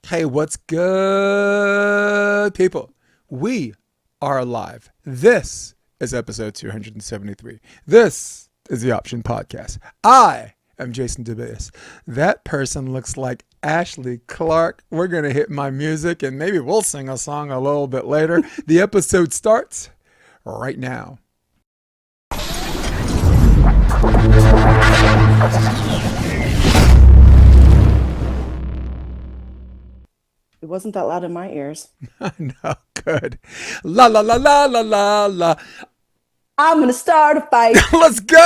Hey, what's good, people? We are alive. This is episode 273. This is the Option Podcast. I am Jason DeBeas. That person looks like Ashely Clark. We're going to hit my music and maybe we'll sing a song a little bit later. The episode starts right now. It wasn't that loud in my ears. No, good. La la la la la la la. I'm gonna start a fight. Let's go.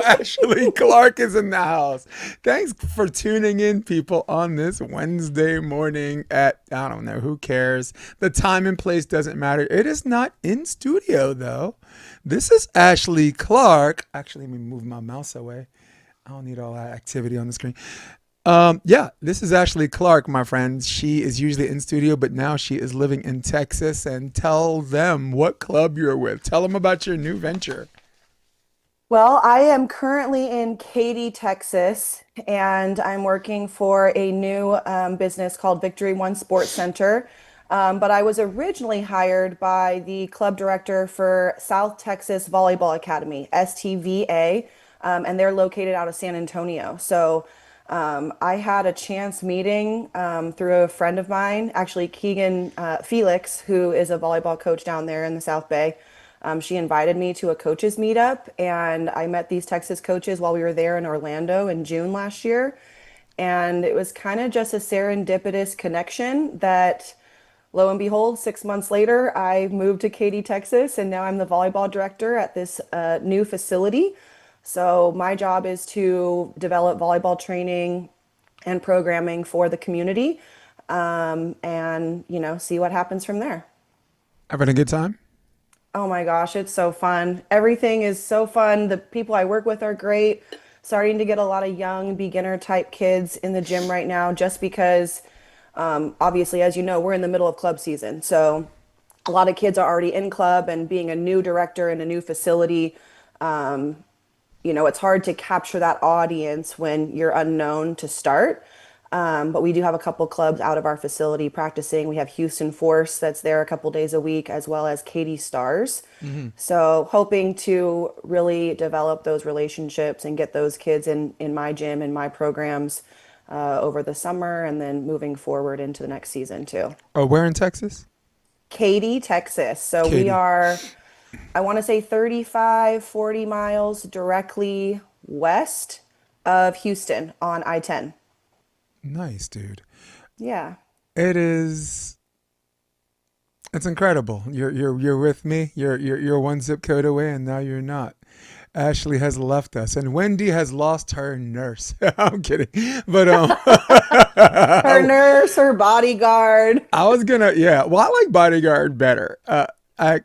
Ashely Clark is in the house. Thanks for tuning in, people, on this Wednesday morning at, I don't know, who cares? The time and place doesn't matter. It is not in studio, though. This is Ashely Clark. Actually, let me move my mouse away. I don't need all that activity on the screen. Yeah, this is Ashely Clark, my friend. She is usually in studio, but now she is living in Texas. And tell them what club you're with. Tell them about your new venture. Well, I am currently in Katy, Texas, and I'm working for a new business called Victory One Sports Center. But I was originally hired by the club director for South Texas Volleyball Academy, STVA, and they're located out of San Antonio. So I had a chance meeting through a friend of mine, actually Keegan Felix, who is a volleyball coach down there in the South Bay. She invited me to a coaches meetup, and I met these Texas coaches while we were there in Orlando in June last year. And it was kind of just a serendipitous connection that, lo and behold, 6 months later, I moved to Katy, Texas, and now I'm the volleyball director at this new facility. So my job is to develop volleyball training and programming for the community, and see what happens from there. Having a good time? Oh my gosh, it's so fun. Everything is so fun. The people I work with are great. Starting to get a lot of young beginner type kids in the gym right now, just because, obviously, as you know, we're in the middle of club season. So a lot of kids are already in club, and being a new director in a new facility, it's hard to capture that audience when you're unknown to start. But we do have a couple clubs out of our facility practicing. We have Houston Force that's there a couple days a week, as well as Katy Stars. Mm-hmm. So hoping to really develop those relationships and get those kids in my gym and my programs over the summer, and then moving forward into the next season too. Oh, where in Texas? Katy, Texas. So we Katy. are, I want to say 35, 40 miles directly west of Houston on I-10. Nice, dude. Yeah. It is. It's incredible. You're with me. You're one zip code away, and now you're not. Ashley has left us, and Wendy has lost her nurse. I'm kidding, but Her nurse, her bodyguard. I was gonna, yeah. Well, I like Bodyguard better. I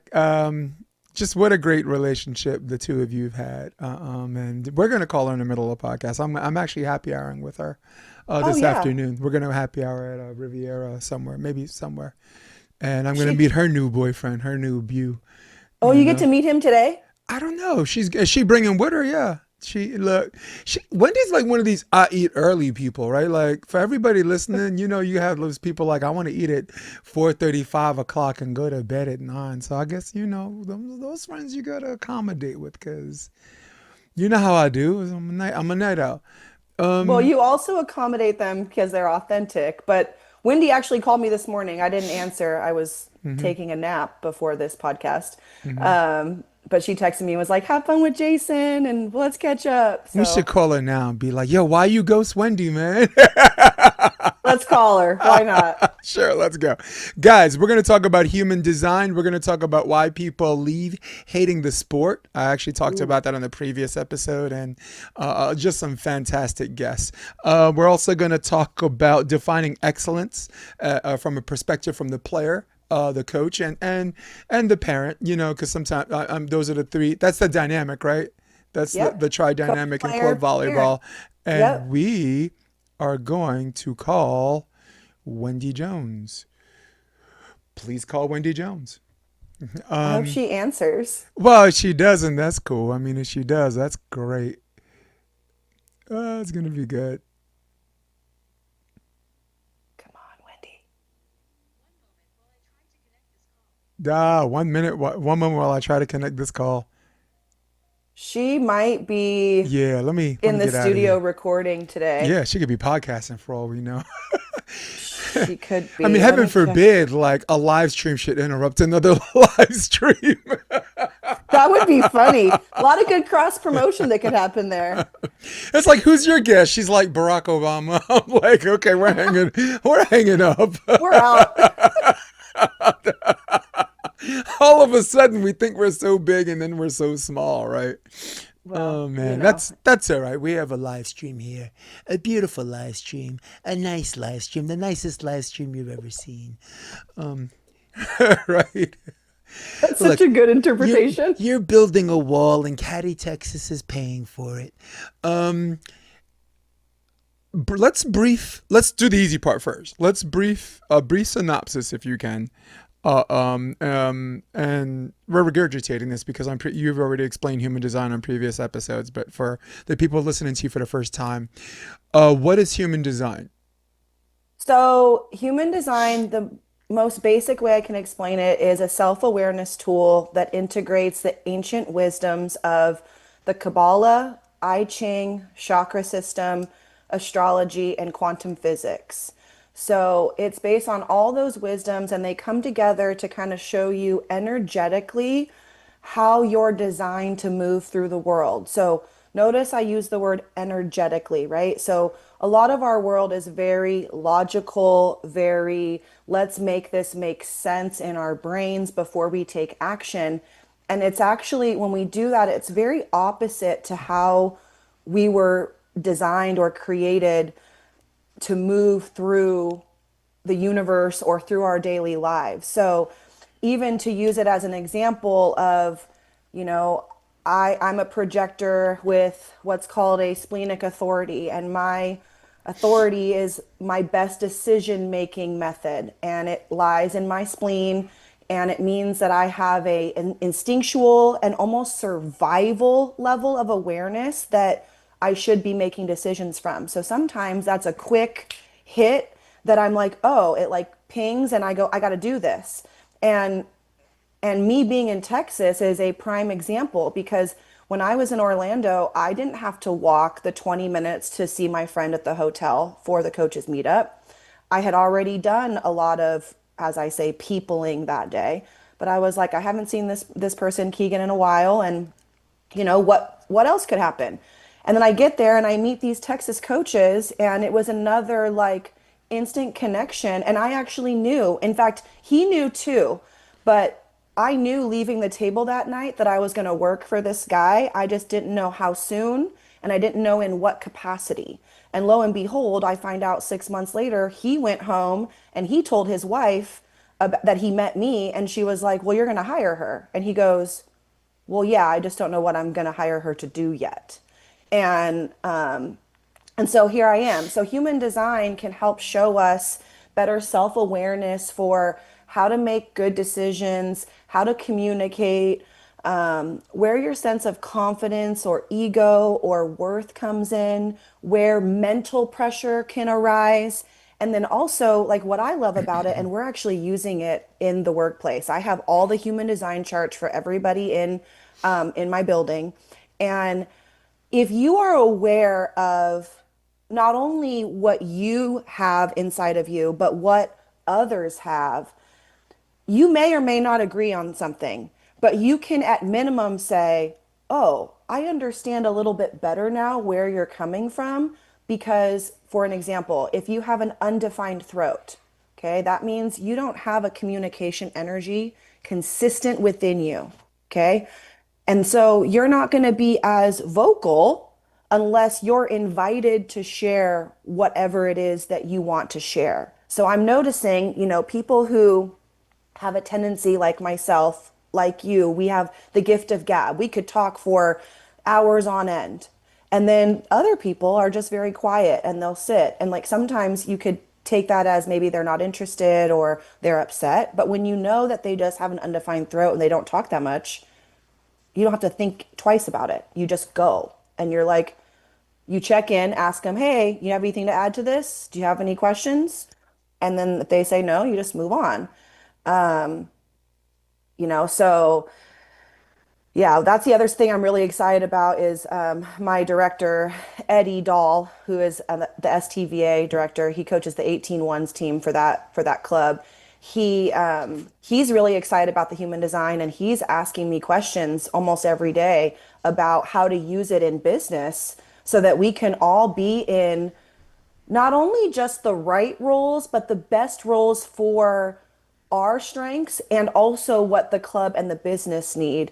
just what a great relationship the two of you have had. And we're gonna call her in the middle of the podcast. I'm actually happy houring with her Oh this yeah. afternoon. We're gonna happy hour at Riviera somewhere, maybe somewhere, and I'm gonna She meet her new boyfriend, her new beau. Oh, You you get to know, meet him today? I don't know. Is she bringing with her? Yeah. She look. She Wendy's like one of these I eat early people, right? Like for everybody listening, you have those people like I want to eat at 4:30, 5 o'clock, and go to bed at 9. So I guess those friends you gotta accommodate with, because you know how I do. I'm a night out. Well, Um. you also accommodate them because they're authentic. But Wendy actually called me this morning. I didn't answer. I was Hmm. taking a nap before this podcast. Hmm. But she texted me and was like, "Have fun with Jason and let's catch up." We should So call her now and be like, "Yo, why you ghost Wendy, man?" let's call her. Why not? Sure, let's go. Guys, we're going to talk about human design. We're going to talk about why people leave hating the sport. I actually talked Ooh. about that on the previous episode, and just some fantastic guests. We're also going to talk about defining excellence from a perspective from the player. The coach and the parent, because sometimes those are the three. That's the dynamic, right? That's Yep. the tri Coach, dynamic in club player, parent. volleyball. And Yep. we are going to call Wendy Jones. Please call Wendy Jones. I hope Um, she answers. well, if she doesn't, that's cool. I mean, if she does, that's great. It's gonna be good. Come on, Wendy. 1 minute, one moment while I try to connect this call. She might be Yeah, let in me the get out of studio here. recording today. Yeah, she could be podcasting for all we know. She could I mean, be. Let heaven me check. forbid, like a live stream should interrupt another live stream. That would be funny. A lot of good cross promotion that could happen there. It's like, who's your guest? She's like Barack Obama. I'm like, okay, we're hanging up. We're out. All of a sudden, we think we're so big, and then we're so small, right? Well, Oh you man, know. that's all right. We have a live stream here, a beautiful live stream, a nice live stream, the nicest live stream you've ever seen. Um, right? That's such Look, a good you're interpretation. you're building a wall, and Katy, Texas is paying for it. Um, let's do the easy part first. Let's brief a brief synopsis if you can. And we're regurgitating this because you've already explained human design on previous episodes, but for the people listening to you for the first time, what is human design? So, human design, the most basic way I can explain it is a self-awareness tool that integrates the ancient wisdoms of the Kabbalah, I Ching, chakra system, astrology, and quantum physics. So, it's based on all those wisdoms, and they come together to kind of show you energetically how you're designed to move through the world. So notice I use the word energetically, right? So a lot of our world is very logical, very let's make this make sense in our brains before we take action. And it's actually, when we do that, it's very opposite to how we were designed or created to move through the universe or through our daily lives. So, even to use it as an example of, you know, I'm a projector with what's called a splenic authority, and my authority is my best decision making method, and it lies in my spleen. And it means that I have an instinctual and almost survival level of awareness that I should be making decisions from. So sometimes that's a quick hit that I'm like, oh, it like pings and I go, I got to do this. And me being in Texas is a prime example because when I was in Orlando, I didn't have to walk the 20 minutes to see my friend at the hotel for the coaches meetup. I had already done a lot of, as I say, peopling that day. But I was like, I haven't seen this person, Keegan, in a while, and what else could happen? And then I get there and I meet these Texas coaches, and it was another like instant connection. And I actually knew, in fact, he knew too, but I knew leaving the table that night that I was going to work for this guy. I just didn't know how soon, and I didn't know in what capacity. And lo and behold, I find out 6 months later, he went home and he told his wife that he met me, and she was like, well, you're going to hire her. And he goes, well, yeah, I just don't know what I'm going to hire her to do yet. And and so here I am. So human design can help show us better self-awareness for how to make good decisions, how to communicate, where your sense of confidence or ego or worth comes in, where mental pressure can arise. And then also, like what I love about it, and we're actually using it in the workplace. I have all the human design charts for everybody in my building, and if you are aware of not only what you have inside of you, but what others have, you may or may not agree on something, but you can at minimum say, oh, I understand a little bit better now where you're coming from. Because, for an example, if you have an undefined throat, okay, that means you don't have a communication energy consistent within you, okay? And so you're not going to be as vocal unless you're invited to share whatever it is that you want to share. So I'm noticing, people who have a tendency like myself, like you, we have the gift of gab. We could talk for hours on end. And then other people are just very quiet and they'll sit. And like sometimes you could take that as maybe they're not interested or they're upset. But when you know that they just have an undefined throat and they don't talk that much, you don't have to think twice about it. You just go and you're like, you check in, ask them, hey, you have anything to add to this? Do you have any questions? And then if they say no, you just move on. So yeah, that's the other thing I'm really excited about is my director, Eddie Dahl, who is the STVA director. He coaches the 18-1s team for that club. He's really excited about the human design, and he's asking me questions almost every day about how to use it in business so that we can all be in not only just the right roles, but the best roles for our strengths and also what the club and the business need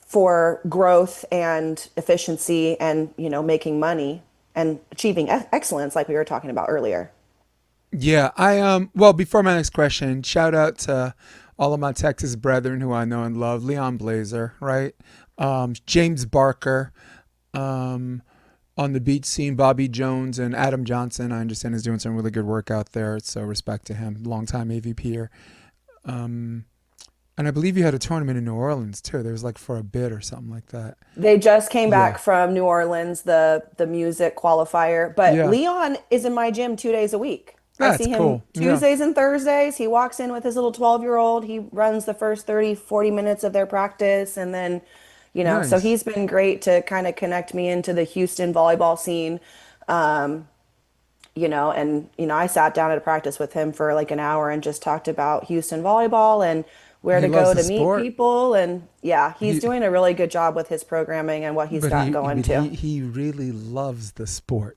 for growth and efficiency and, making money and achieving excellence like we were talking about earlier. Yeah, well, before my next question, shout out to all of my Texas brethren who I know and love. Leon Blazer, right? James Barker, um, on the beach scene, Bobby Jones and Adam Johnson, I understand is doing some really good work out there. So respect to him, longtime AVPer. Um, and I believe you had a tournament in New Orleans too. There was like for a bid or something like that. They just came Yeah. back from New Orleans, the music qualifier, but Yeah. Leon is in my gym 2 days a week. I That's see him cool. Yeah. Tuesdays and Thursdays. He walks in with his little 12-year-old. He runs the first 30, 40 minutes of their practice. And then, so Nice. he's been great to kind of connect me into the Houston volleyball scene. I sat down at a practice with him for like an hour and just talked about Houston volleyball and where He to loves go the to meet sport. people. And yeah, he's He doing a really good job with his programming and what he's but got he going but too. he really loves the sport.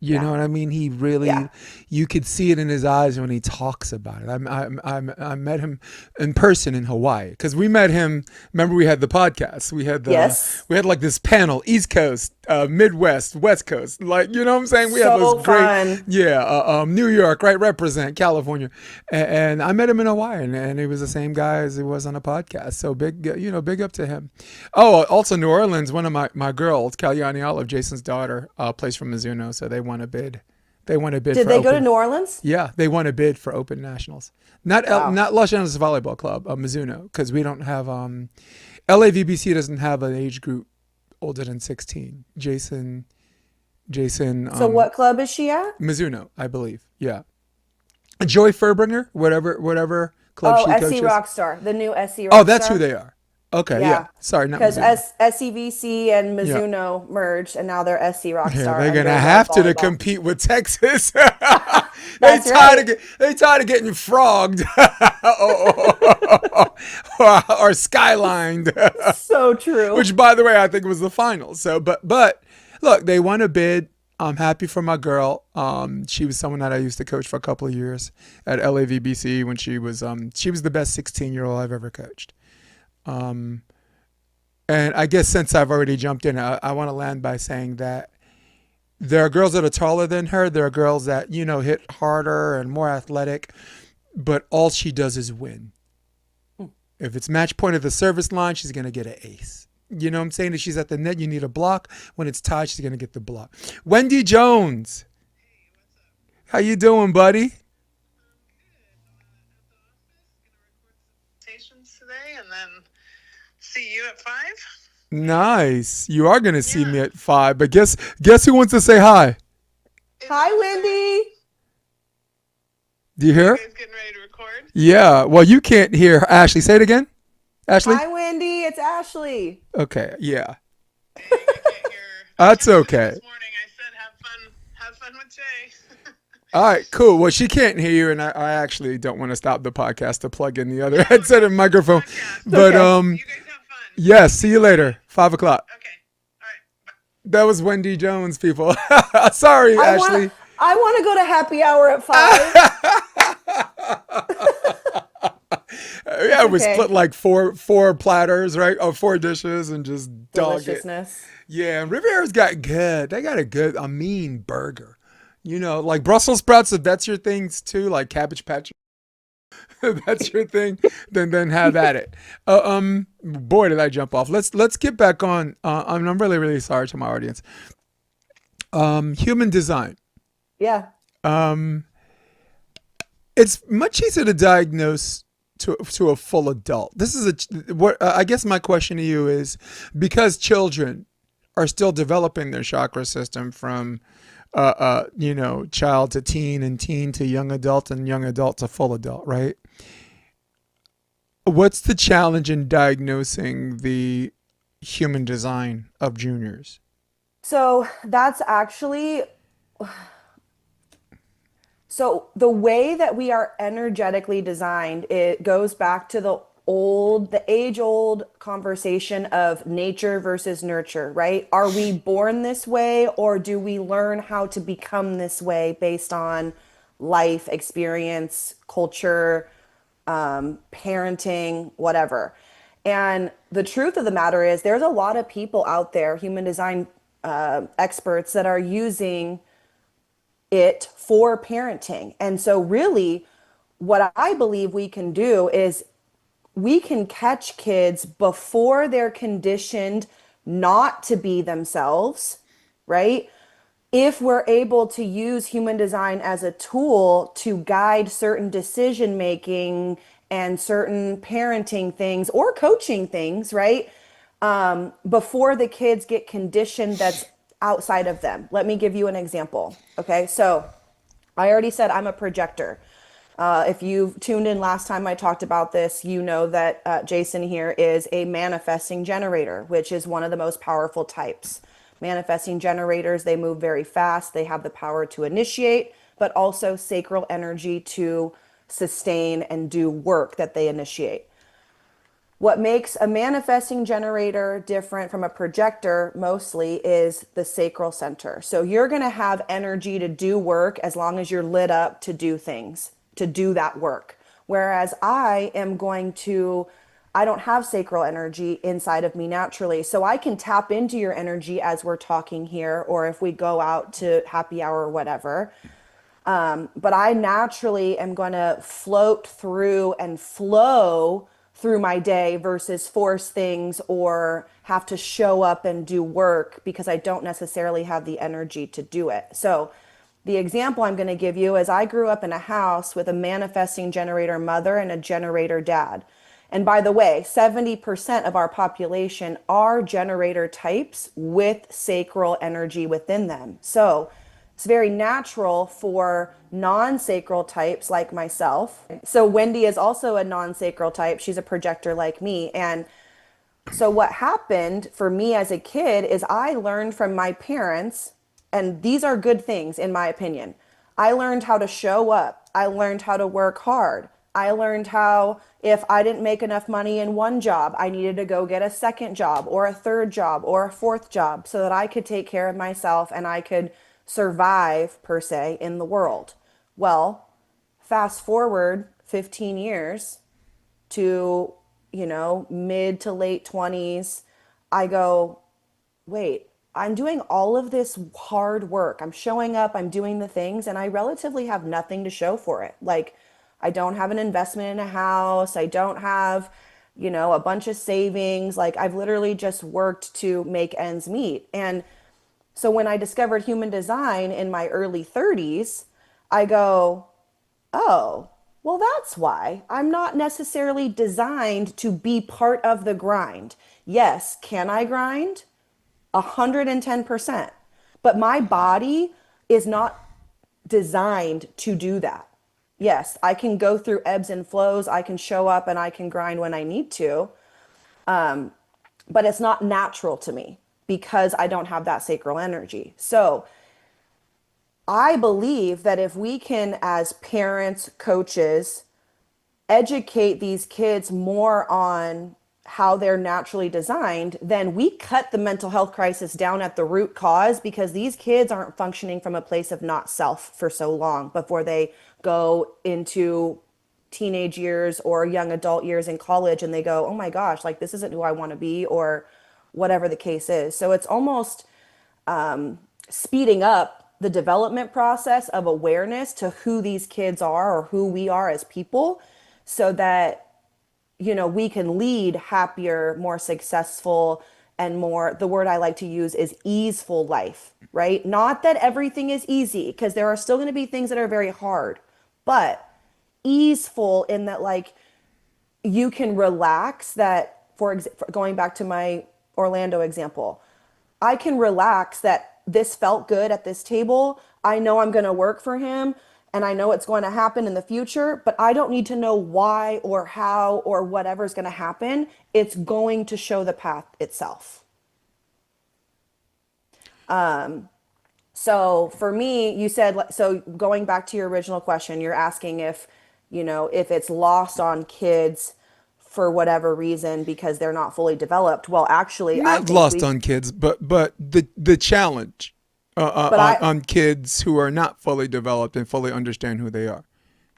You know Yeah. what I mean? He Yeah. really, you could see it in his eyes when he talks about it. I met him in person in Hawaii because we met him. Remember, we had the podcast. Yes. We had like this panel, East Coast, Midwest, West Coast. Like, you know what I'm saying? We had this So great, fun. yeah, New York, right? Represent California. And I met him in Hawaii, and he was the same guy as he was on a podcast. So big, big up to him. Oh, also New Orleans. One of my girls, Kalyani Olive, Jason's daughter, plays for Mizuno. So they won a bid. They won a bid Did for they go to Open. New Orleans? Yeah, they won a bid for Open Nationals. Wow. Not Los Angeles Volleyball Club, Mizuno, because we don't have LAVBC doesn't have an age group older than 16. Jason So what club is she at? Mizuno, I believe. Yeah, Joy Furbringer, whatever club Oh, she SC coaches. Rockstar, the new SC Oh, that's who Rockstar. they are. Okay, yeah. Yeah. Sorry, not Because Mizuno. SCVC and Yeah. Mizuno merged and now they're SC Yeah, Rockstar they're gonna under Love have to Volleyball. compete with Texas. That's right. They tired of getting frogged or skylined, So true. which by the way I think was the final. So, but look, they won a bid. I'm happy for my girl. She was someone that I used to coach for a couple of years at LAVBC when she was the best 16-year-old I've ever coached. Um, and I guess since I've already jumped in, I want to land by saying that there are girls that are taller than her. There are girls that, hit harder and more athletic, but all she does is win. If it's match point at the service line, she's going to get an ace. You know what I'm saying? If she's at the net, you need a block. When it's tied, she's going to get the block. Wendy Jones, how you doing, buddy? Stations today and then see you at 5. Nice. You are going to see me Yeah. at 5, but guess who wants to say hi? Hi, Wendy. Do you Are you hear? guys getting ready to record? Yeah. Well, you can't hear Ashley. Say it again. Ashley? Hi, Wendy. It's Ashley. Okay. Yeah. Dang, I can't hear. That's I texted her okay. this morning. I said, have fun with Jay. All right, cool. Well, she can't hear you, and I actually don't want to stop the podcast to plug in the other headset and microphone. Podcast. But Okay. You guys have fun. yes, see you later, 5 o'clock. Okay. All right. Bye. That was Wendy Jones, people. Sorry, I Ashley. want I want to go to happy hour at 5. Yeah, we okay. split like four platters, right? Or 4 dishes, and just dog it. Deliciousness. Yeah, and Riviera's got good. They got a mean burger. Like Brussels sprouts. If that's your things too, like Cabbage Patch. If that's your thing, then have at it. Boy, did I jump off. Let's get back on. I'm really really sorry to my audience. Human design. Yeah. Um, it's much easier to diagnose to a full adult. This is what I guess my question to you is, because children are still developing their chakra system from child to teen and teen to young adult and young adult to full adult, right? What's the challenge in diagnosing the human design of juniors? So that's actually, so the way that we are energetically designed, it goes back to the age old conversation of nature versus nurture, right? Are we born this way or do we learn how to become this way based on life experience, culture, parenting, whatever? And the truth of the matter is, there's a lot of people out there, human design experts, that are using it for parenting. And so, really, what I believe we can do is we can catch kids before they're conditioned not to be themselves, right? If we're able to use human design as a tool to guide certain decision making and certain parenting things or coaching things, right? Before the kids get conditioned that's outside of them. Let me give you an example. Okay, so I already said I'm a projector. If you tuned in last time I talked about this, you know that Jason here is a manifesting generator, which is one of the most powerful types. Manifesting generators, they move very fast. They have the power to initiate, but also sacral energy to sustain and do work that they initiate. What makes a manifesting generator different from a projector mostly is the sacral center. So you're going to have energy to do work as long as you're lit up to do things, to do that work. Whereas I don't have sacral energy inside of me naturally. So I can tap into your energy as we're talking here, or if we go out to happy hour or whatever. But I naturally am going to float through and flow through my day versus force things or have to show up and do work because I don't necessarily have the energy to do it. So, the example I'm going to give you is I grew up in a house with a manifesting generator mother and a generator dad. And by the way, 70% of our population are generator types with sacral energy within them. So, it's very natural for non-sacral types like myself. So Wendy is also a non-sacral type. She's a projector like me. And so what happened for me as a kid is I learned from my parents, and these are good things in my opinion. I learned how to show up. I learned how to work hard. I learned how if I didn't make enough money in one job, I needed to go get a second job or a third job or a fourth job so that I could take care of myself and I could survive, per se, in the world. Well, fast forward 15 years to, mid to late 20s, I go, wait, I'm doing all of this hard work. I'm showing up, I'm doing the things, and I relatively have nothing to show for it. Like, I don't have an investment in a house. I don't have, a bunch of savings. Like, I've literally just worked to make ends meet. And so when I discovered human design in my early 30s, I go, oh, well, that's why I'm not necessarily designed to be part of the grind. Yes, can I grind? 110%. But my body is not designed to do that. Yes, I can go through ebbs and flows. I can show up and I can grind when I need to, but it's not natural to me because I don't have that sacral energy. So I believe that if we can, as parents, coaches, educate these kids more on how they're naturally designed, then we cut the mental health crisis down at the root cause because these kids aren't functioning from a place of not self for so long before they go into teenage years or young adult years in college and they go, oh my gosh, like this isn't who I want to be or whatever the case is. So it's almost speeding up the development process of awareness to who these kids are or who we are as people so that we can lead happier, more successful, and more, the word I like to use is easeful life, right? Not that everything is easy, because there are still going to be things that are very hard, but easeful in that, like, you can relax that, going back to my Orlando example, I can relax that this felt good at this table. I know I'm going to work for him. and I know it's going to happen in the future, but I don't need to know why or how or whatever's going to happen. It's going to show the path itself. So for me, you said, so going back to your original question, you're asking if, if it's lost on kids for whatever reason because they're not fully developed. Well, actually, I Not think lost we, on kids, but the challenge but on kids who are not fully developed and fully understand who they are.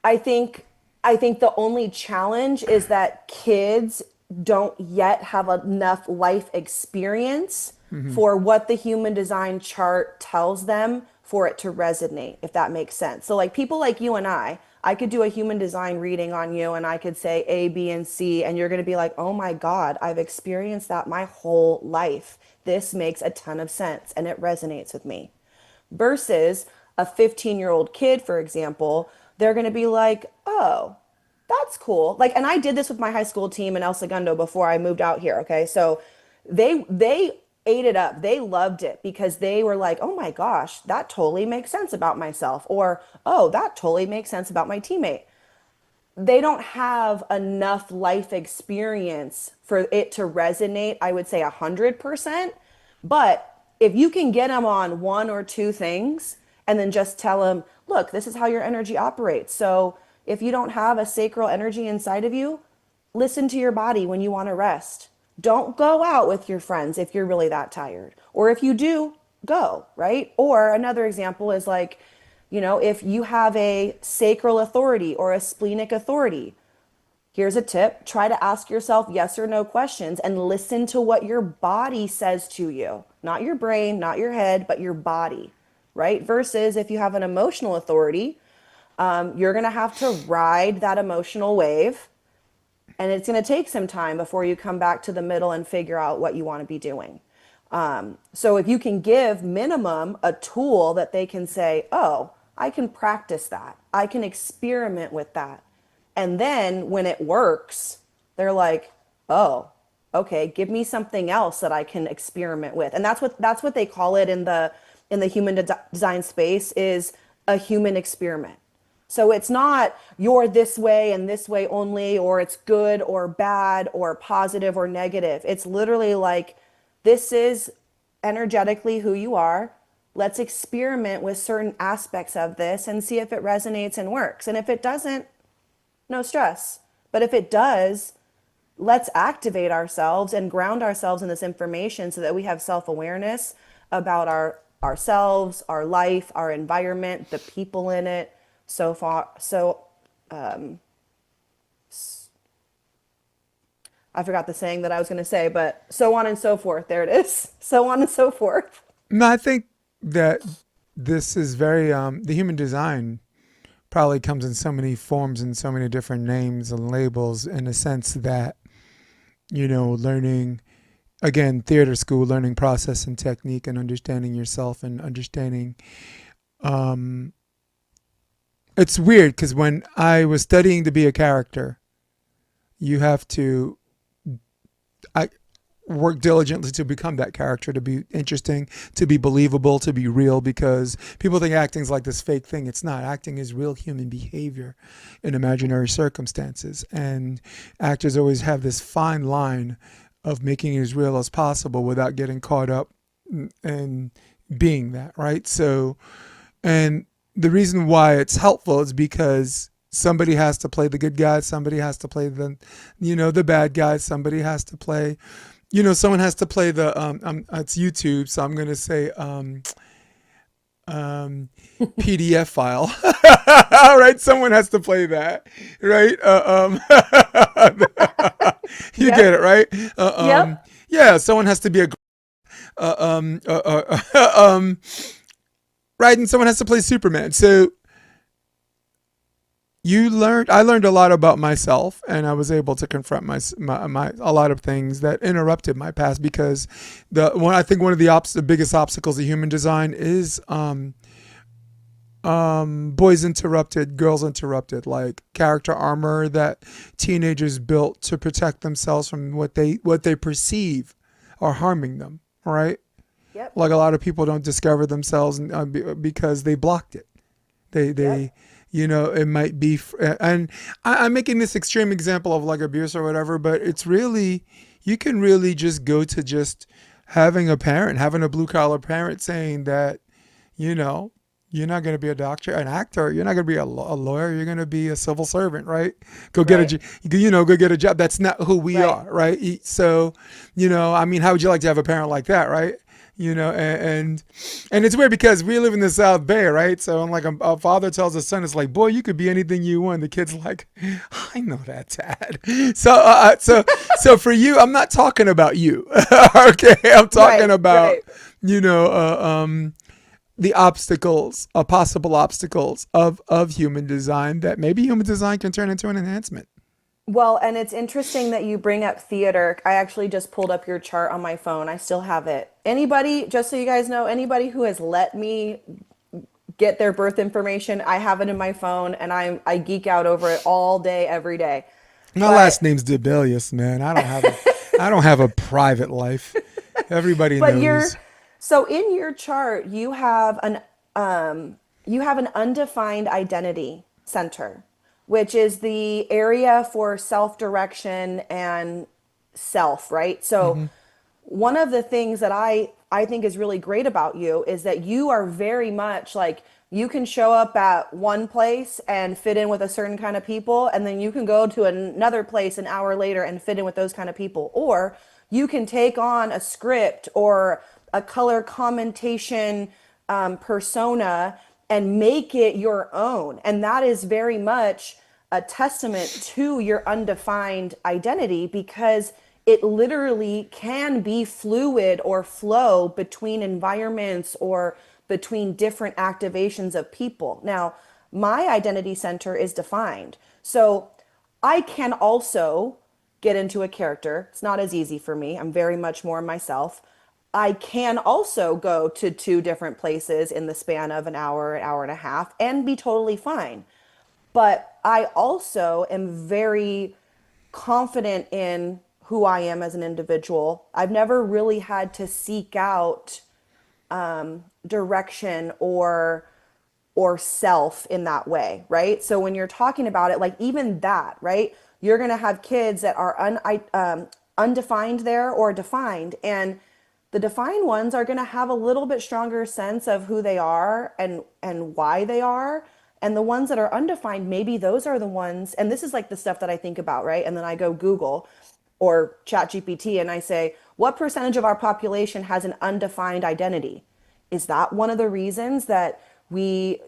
I think I think the only challenge is that kids don't yet have enough life experience Hmm. for what the human design chart tells them for it to resonate, if that makes sense. So like people like you and I could do a human design reading on you and I could say A, B, and C, and you're going to be like, "Oh my God, I've experienced that my whole life. This makes a ton of sense and it resonates with me." Versus a 15-year-old kid, for example, they're going to be like, oh, that's cool. Like, and I did this with my high school team in El Segundo before I moved out here. Okay. So they ate it up. They loved it because they were like, oh my gosh, that totally makes sense about myself. Or, oh, that totally makes sense about my teammate. They don't have enough life experience for it to resonate, I would say 100%. But if you can get them on one or two things and then just tell them, look, this is how your energy operates. So if you don't have a sacral energy inside of you, listen to your body when you want to rest. Don't go out with your friends if you're really that tired. Or if you do, go, right? Or another example is like, if you have a sacral authority or a splenic authority, here's a tip: try to ask yourself yes or no questions and listen to what your body says to you. Not your brain, not your head, but your body, right? Versus if you have an emotional authority, you're going to have to ride that emotional wave. And it's going to take some time before you come back to the middle and figure out what you want to be doing. So if you can give minimum a tool that they can say, oh, I can practice that. I can experiment with that. And then when it works, they're like, oh, okay, give me something else that I can experiment with. And that's what they call it in the human design space, is a human experiment. So it's not you're this way and this way only, or it's good or bad or positive or negative. It's literally like, this is energetically who you are. Let's experiment with certain aspects of this and see if it resonates and works. And if it doesn't, no stress. But if it does, let's activate ourselves and ground ourselves in this information so that we have self-awareness about ourselves, our life, our environment, the people in it. So far, so I forgot the saying that I was going to say, but so on and so forth. There it is. So on and so forth. No, I think that this is very the human design probably comes in so many forms and so many different names and labels, in a sense that, learning, again, theater school, learning process and technique and understanding yourself and understanding. um it's weird because when I was studying to be a character, you have to I work diligently to become that character, to be interesting, to be believable, to be real, because people think acting's like this fake thing. It's not. Acting is real human behavior in imaginary circumstances. And actors always have this fine line of making it as real as possible without getting caught up in being that, right? So, and the reason why it's helpful is because somebody has to play the good guy, somebody has to play the bad guy, somebody has to play, someone has to play the it's YouTube, so I'm gonna say PDF file. All right, someone has to play that, right? You get Yep. it, right? Yep. Yeah, someone has to be a right, and someone has to play Superman. So I learned a lot about myself, and I was able to confront my a lot of things that interrupted my past, because I think one of the biggest obstacles of human design is boys interrupted, girls interrupted, like character armor that teenagers built to protect themselves from what they perceive are harming them, right? Yep. Like a lot of people don't discover themselves because they blocked it. They Yep. it might be, and I'm making this extreme example of like abuse or whatever, but it's really, you can really just go to just having a blue collar parent saying that, you know, you're not going to be a doctor, an actor. You're not going to be a lawyer. You're going to be a civil servant, right? Go get Right. go get a job. That's not who we Right. are, right? So, I mean, how would you like to have a parent like that, right? And it's weird because we live in the South Bay, right? So, like a father tells his son, it's like, boy, you could be anything you want. The kid's like, I know that, Dad. So for you, I'm not talking about you, okay? I'm talking Right. about, Right. you know, the obstacles, possible obstacles of human design that maybe human design can turn into an enhancement. Well, and it's interesting that you bring up theater. I actually just pulled up your chart on my phone. I still have it. Anybody, just so you guys know, anybody who has let me get their birth information, I have it in my phone and I geek out over it all day, every day. My last But name's Debelius, man. I don't have a private life. Everybody but you're knows. so in your chart, you have an undefined identity center, which is the area for self-direction and self, right? So Hmm. one of the things that I think is really great about you is that you are very much like you can show up at one place and fit in with a certain kind of people, and then you can go to another place an hour later and fit in with those kind of people, or you can take on a script or a color commentation persona and make it your own, and that is very much a testament to your undefined identity because it literally can be fluid or flow between environments or between different activations of people. Now, my identity center is defined. So I can also get into a character. It's not as easy for me. I'm very much more myself. I can also go to two different places in the span of an hour and a half, and be totally fine. But I also am very confident in who I am as an individual. I've never really had to seek out direction or self in that way, right? So when you're talking about it, like even that, right? You're going to have kids that are undefined there or defined, and the defined ones are going to have a little bit stronger sense of who they are and why they are. And the ones that are undefined, maybe those are the ones. And this is like the stuff that I think about, right? And then I go Google or Chat GPT and I say, what percentage of our population has an undefined identity? Is that one of the reasons that we,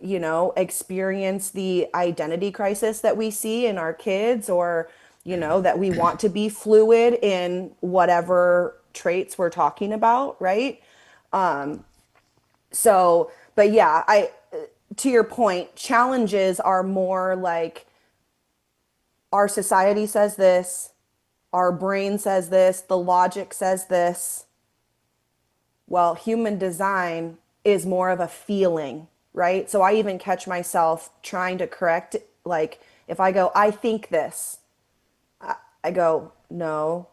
experience the identity crisis that we see in our kids, or, that we want to be fluid in whatever traits we're talking about, right? So, but yeah, to your point, challenges are more like our society says this, our brain says this, the logic says this. Well, human design is more of a feeling, right? So I even catch myself trying to correct, like if I go, I think this, I go, no,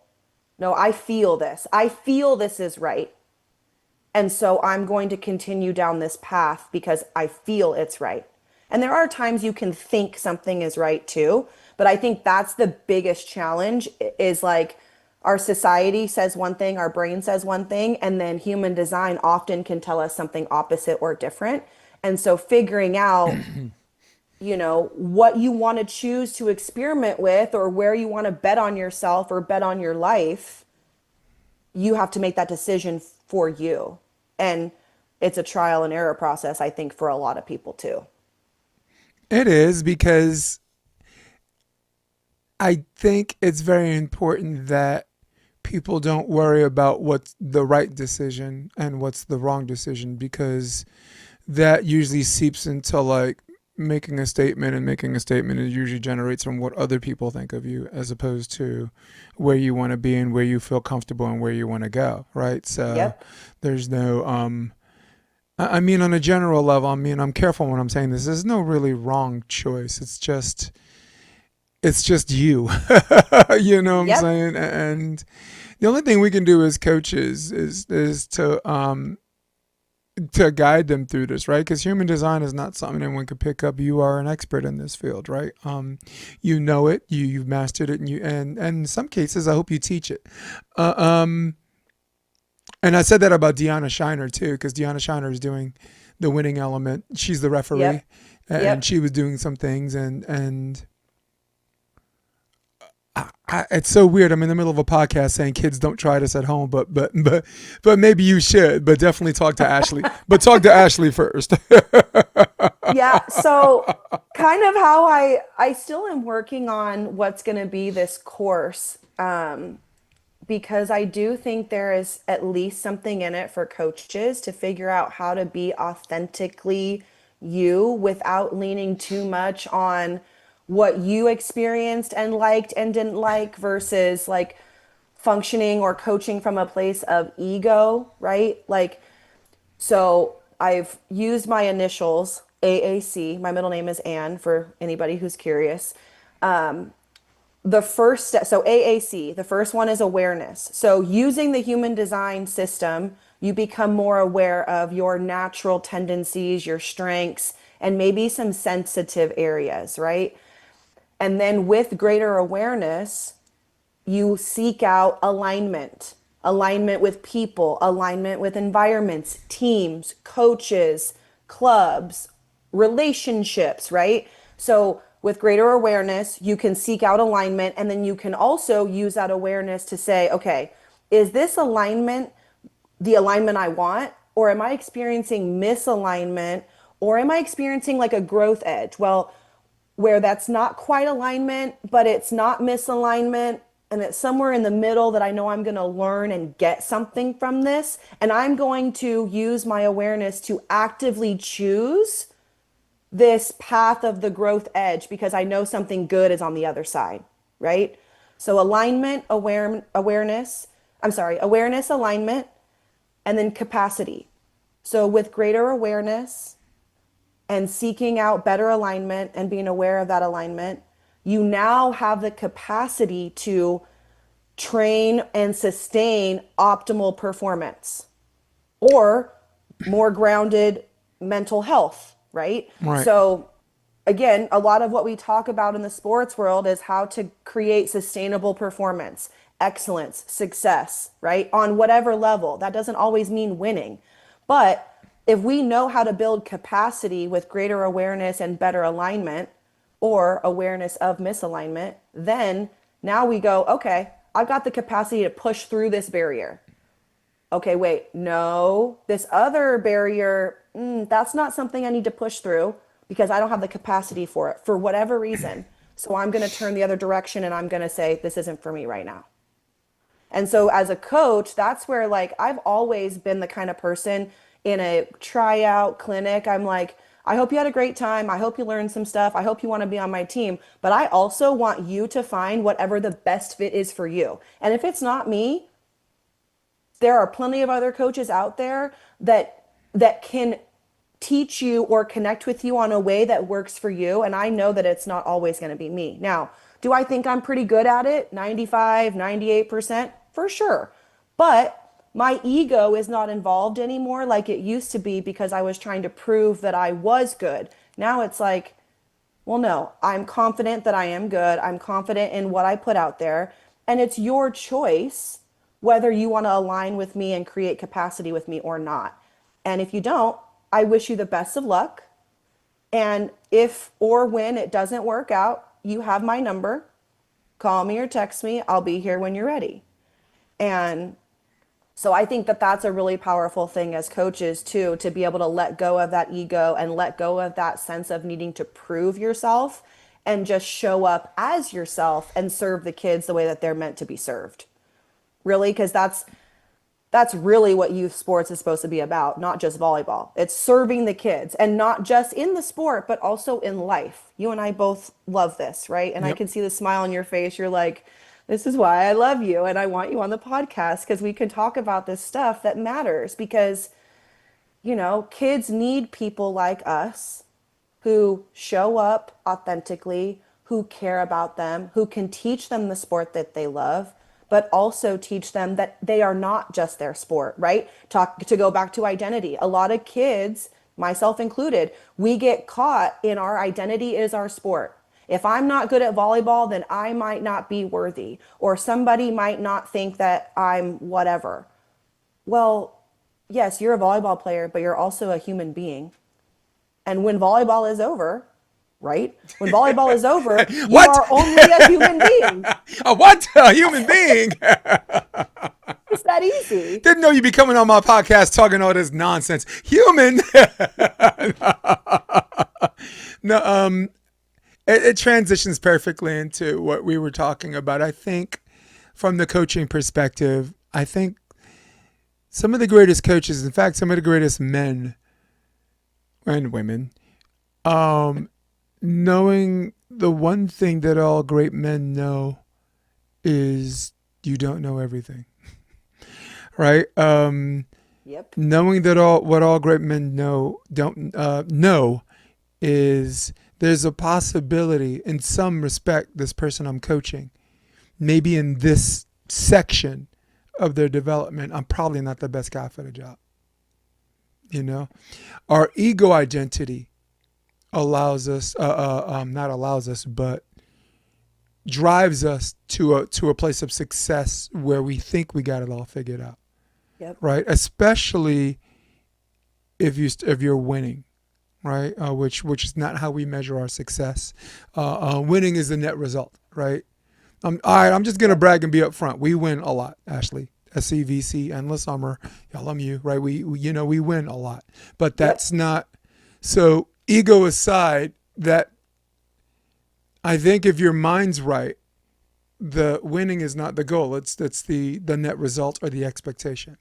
no, I feel this. I feel this is right. And so I'm going to continue down this path because I feel it's right. And there are times you can think something is right too, but I think that's the biggest challenge is like our society says one thing, our brain says one thing, and then human design often can tell us something opposite or different. And so figuring out, what you want to choose to experiment with or where you want to bet on yourself or bet on your life, you have to make that decision for you. And it's a trial and error process, I think, for a lot of people too. It is because I think it's very important that people don't worry about what's the right decision and what's the wrong decision because that usually seeps into like making a statement, and making a statement it usually generates from what other people think of you as opposed to where you want to be and where you feel comfortable and where you want to go, right? So Yep. there's no I mean, on a general level, I mean, I'm careful when I'm saying this. There's no really wrong choice. It's just you. You know what I'm Yep. saying? And the only thing we can do as coaches is to to guide them through this, right? Because human design is not something anyone could pick up. You are an expert in this field, right? You know it, you've mastered it, and in some cases, I hope you teach it. Uh, um, and I said that about Deanna Shiner too, because Deanna Shiner is doing the winning element. She's the referee, Yep. and Yep. she was doing some things, and it's so weird. I'm in the middle of a podcast saying kids don't try this at home, but maybe you should. But definitely talk to Ashely. But talk to Ashely first. Yeah, so kind of how I still am working on what's going to be this course, because I do think there is at least something in it for coaches to figure out how to be authentically you without leaning too much on what you experienced and liked and didn't like versus like functioning or coaching from a place of ego, right? Like, so I've used my initials, AAC. My middle name is Anne for anybody who's curious. The first step, so AAC, the first one is awareness. So using the human design system, you become more aware of your natural tendencies, your strengths, and maybe some sensitive areas, right? And then with greater awareness, you seek out alignment, alignment with people, alignment with environments, teams, coaches, clubs, relationships, right? So, with greater awareness, you can seek out alignment, and then you can also use that awareness to say, okay, is this alignment the alignment I want? Or am I experiencing misalignment? Or am I experiencing like a growth edge? Well, where that's not quite alignment, but it's not misalignment. And it's somewhere in the middle that I know I'm going to learn and get something from this. And I'm going to use my awareness to actively choose this path of the growth edge because I know something good is on the other side, right? So alignment, awareness, alignment, and then capacity. So with greater awareness and seeking out better alignment and being aware of that alignment, you now have the capacity to train and sustain optimal performance or more grounded mental health, right? Right. So, again, a lot of what we talk about in the sports world is how to create sustainable performance, excellence, success, right? On whatever level. That doesn't always mean winning. But if we know how to build capacity with greater awareness and better alignment or awareness of misalignment, then now we go, okay, I've got the capacity to push through this barrier. Okay, wait, no, this other barrier, that's not something I need to push through because I don't have the capacity for it for whatever reason. So I'm going to turn the other direction and I'm going to say, this isn't for me right now. And so as a coach, that's where like I've always been the kind of person in a tryout clinic. I'm like, I hope you had a great time. I hope you learned some stuff. I hope you want to be on my team. But I also want you to find whatever the best fit is for you. And if it's not me, there are plenty of other coaches out there that can teach you or connect with you on a way that works for you, and I know that it's not always going to be me. Now, do I think I'm pretty good at it? 95, 98%? For sure. But my ego is not involved anymore like it used to be because I was trying to prove that I was good. Now it's like, well, no, I'm confident that I am good. I'm confident in what I put out there. And it's your choice whether you want to align with me and create capacity with me or not. And if you don't, I wish you the best of luck. And if or when it doesn't work out, you have my number. Call me or text me. I'll be here when you're ready. And so I think that that's a really powerful thing as coaches too, to be able to let go of that ego and let go of that sense of needing to prove yourself and just show up as yourself and serve the kids the way that they're meant to be served. Really, because that's really what youth sports is supposed to be about, not just volleyball. It's serving the kids and not just in the sport, but also in life. You and I both love this, right? And I Yep. can see the smile on your face. You're like, this is why I love you and I want you on the podcast because we can talk about this stuff that matters because, kids need people like us who show up authentically, who care about them, who can teach them the sport that they love, but also teach them that they are not just their sport, right? To go back to identity. A lot of kids, myself included, we get caught in our identity is our sport. If I'm not good at volleyball, then I might not be worthy, or somebody might not think that I'm whatever. Well, yes, you're a volleyball player, but you're also a human being. And when volleyball is over, right? When volleyball is over, you What? are only a human being. What? A human being? It's that easy. Didn't know you'd be coming on my podcast talking all this nonsense. Human. No, it transitions perfectly into what we were talking about. I think from the coaching perspective, I think some of the greatest coaches, in fact, some of the greatest men and women, knowing the one thing that all great men know is you don't know everything, right? Yep. Knowing that what all great men don't know is there's a possibility in some respect this person I'm coaching, maybe in this section of their development, I'm probably not the best guy for the job. You know, our ego identity allows us, not allows us, but drives us to a place of success where we think we got it all figured out. Yep. Right? Especially if you're winning, right? Which is not how we measure our success. Winning is the net result, right? All right, I'm just gonna brag and be upfront. We win a lot, Ashely. SCVC, Endless Summer, LMU, right? We win a lot, but that's not. So ego aside, that I think if your mind's right, the winning is not the goal. It's the net result or the expectation.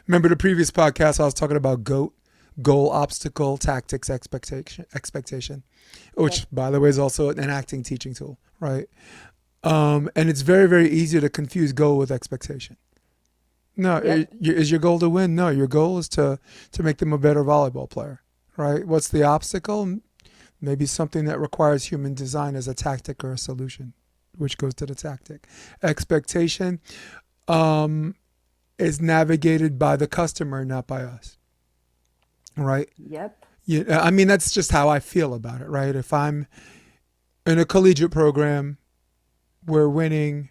Remember the previous podcast I was talking about GOAT, goal, obstacle, tactics, expectation, which by the way is also an acting teaching tool, right? And it's very, very easy to confuse goal with expectation. No, is your goal to win? No, your goal is to make them a better volleyball player, right? What's the obstacle? Maybe something that requires human design as a tactic or a solution, which goes to the tactic. Expectation is navigated by the customer, not by us, right? Yep. Yeah, I mean, that's just how I feel about it, right? If I'm in a collegiate program where winning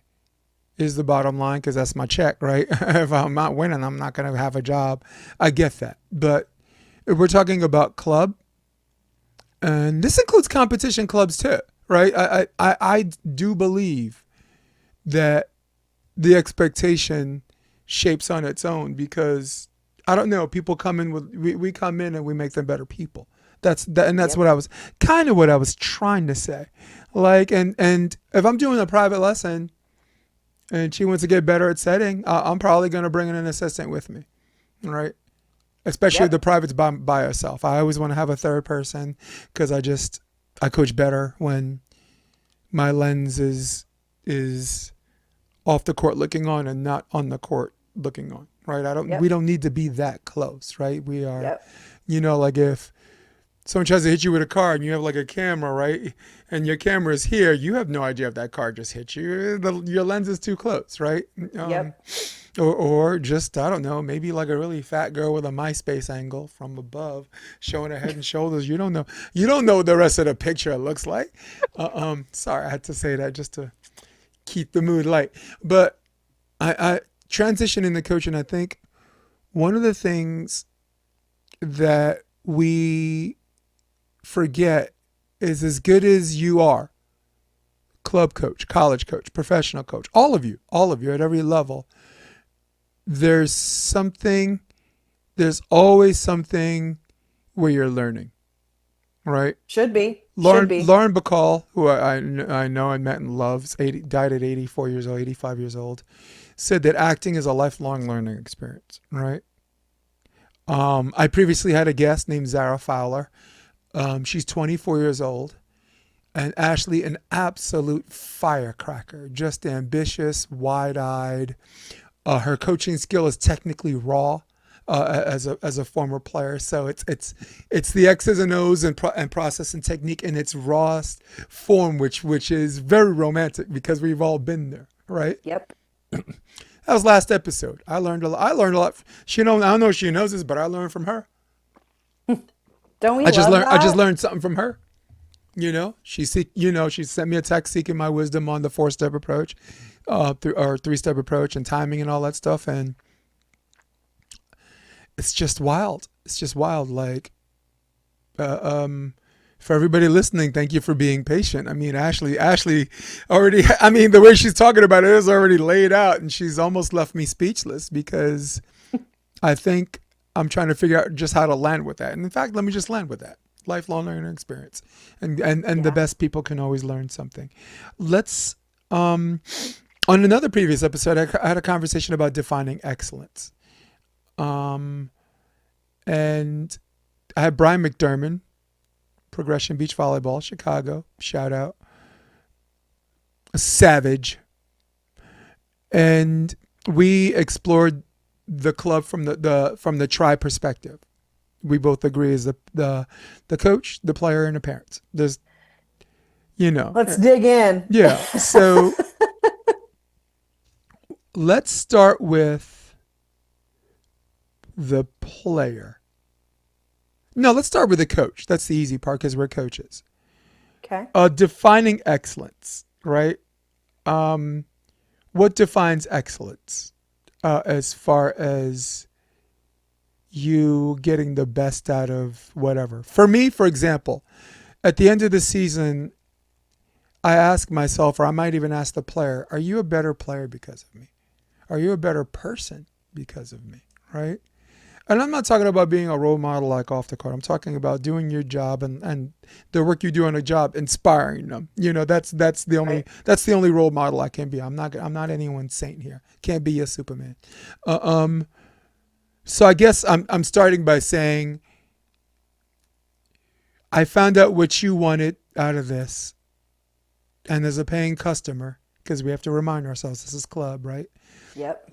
is the bottom line, because that's my check, right? If I'm not winning, I'm not going to have a job. I get that. But if we're talking about club, and this includes competition clubs too, right? I do believe that the expectation shapes on its own, because I don't know, people come in with, we come in and we make them better people. That's what I was trying to say. Like, and if I'm doing a private lesson and she wants to get better at setting, I'm probably going to bring in an assistant with me, right? Especially if the private's by herself. I always want to have a third person, because I coach better when my lens is off the court looking on and not on the court looking on, right? We don't need to be that close, right? We are, like if someone tries to hit you with a card and you have like a camera, right? And your camera is here, you have no idea if that card just hit you. Your lens is too close, right? Or just, I don't know, maybe like a really fat girl with a MySpace angle from above showing her head and shoulders. You don't know. You don't know what the rest of the picture looks like. Sorry, I had to say that just to keep the mood light. But I transition into coaching, I think one of the things that we forget is, as good as you are, club coach, college coach, professional coach, all of you at every level, there's always something where you're learning, right? Should be. Lauren Bacall, who I know and met and loves, died at 85 years old, said that acting is a lifelong learning experience, right? I previously had a guest named Zara Fowler. She's 24 years old. And Ashely, an absolute firecracker, just ambitious, wide-eyed. Her coaching skill is technically raw as a former player. So it's the X's and O's and process and technique in its rawest form, which is very romantic, because we've all been there, right? Yep. That was last episode. I learned a lot. I learned a lot. She know I don't know if she knows this, but I learned from her. Don't we I just love learned. I just that? learned something from her. She sent me a text seeking my wisdom on the 4-step approach, or 3-step approach and timing and all that stuff. And it's just wild. It's just wild. Like, uh, um, for everybody listening, thank you for being patient. I mean, Ashely already, I mean, the way she's talking about it is already laid out, and she's almost left me speechless because I think I'm trying to figure out just how to land with that. And in fact, let me just land with that. Lifelong learning experience. And the Yeah. best people can always learn something. Let's, on another previous episode, I had a conversation about defining excellence. Um, and I had Brian McDermott, Progression Beach Volleyball, Chicago, shout out, a savage. And we explored the club from from the tri perspective. We both agree as the coach, the player, and the parents. There's you know, Let's dig in. yeah. So let's start with the player. No, let's start with the coach. That's the easy part because we're coaches. Okay. Defining excellence, right? Um, what defines excellence as far as you getting the best out of whatever? For me, for example, at the end of the season, I ask myself, or I might even ask the player, are you a better player because of me? Are you a better person because of me? Right? And I'm not talking about being a role model like off the court. I'm talking about doing your job and the work you do on a job, inspiring them. Right. That's the only role model I can be. I'm not anyone's saint here. Can't be a Superman. Uh, um, so I guess I'm starting by saying I found out what you wanted out of this, and as a paying customer, because we have to remind ourselves this is club, right? Yep.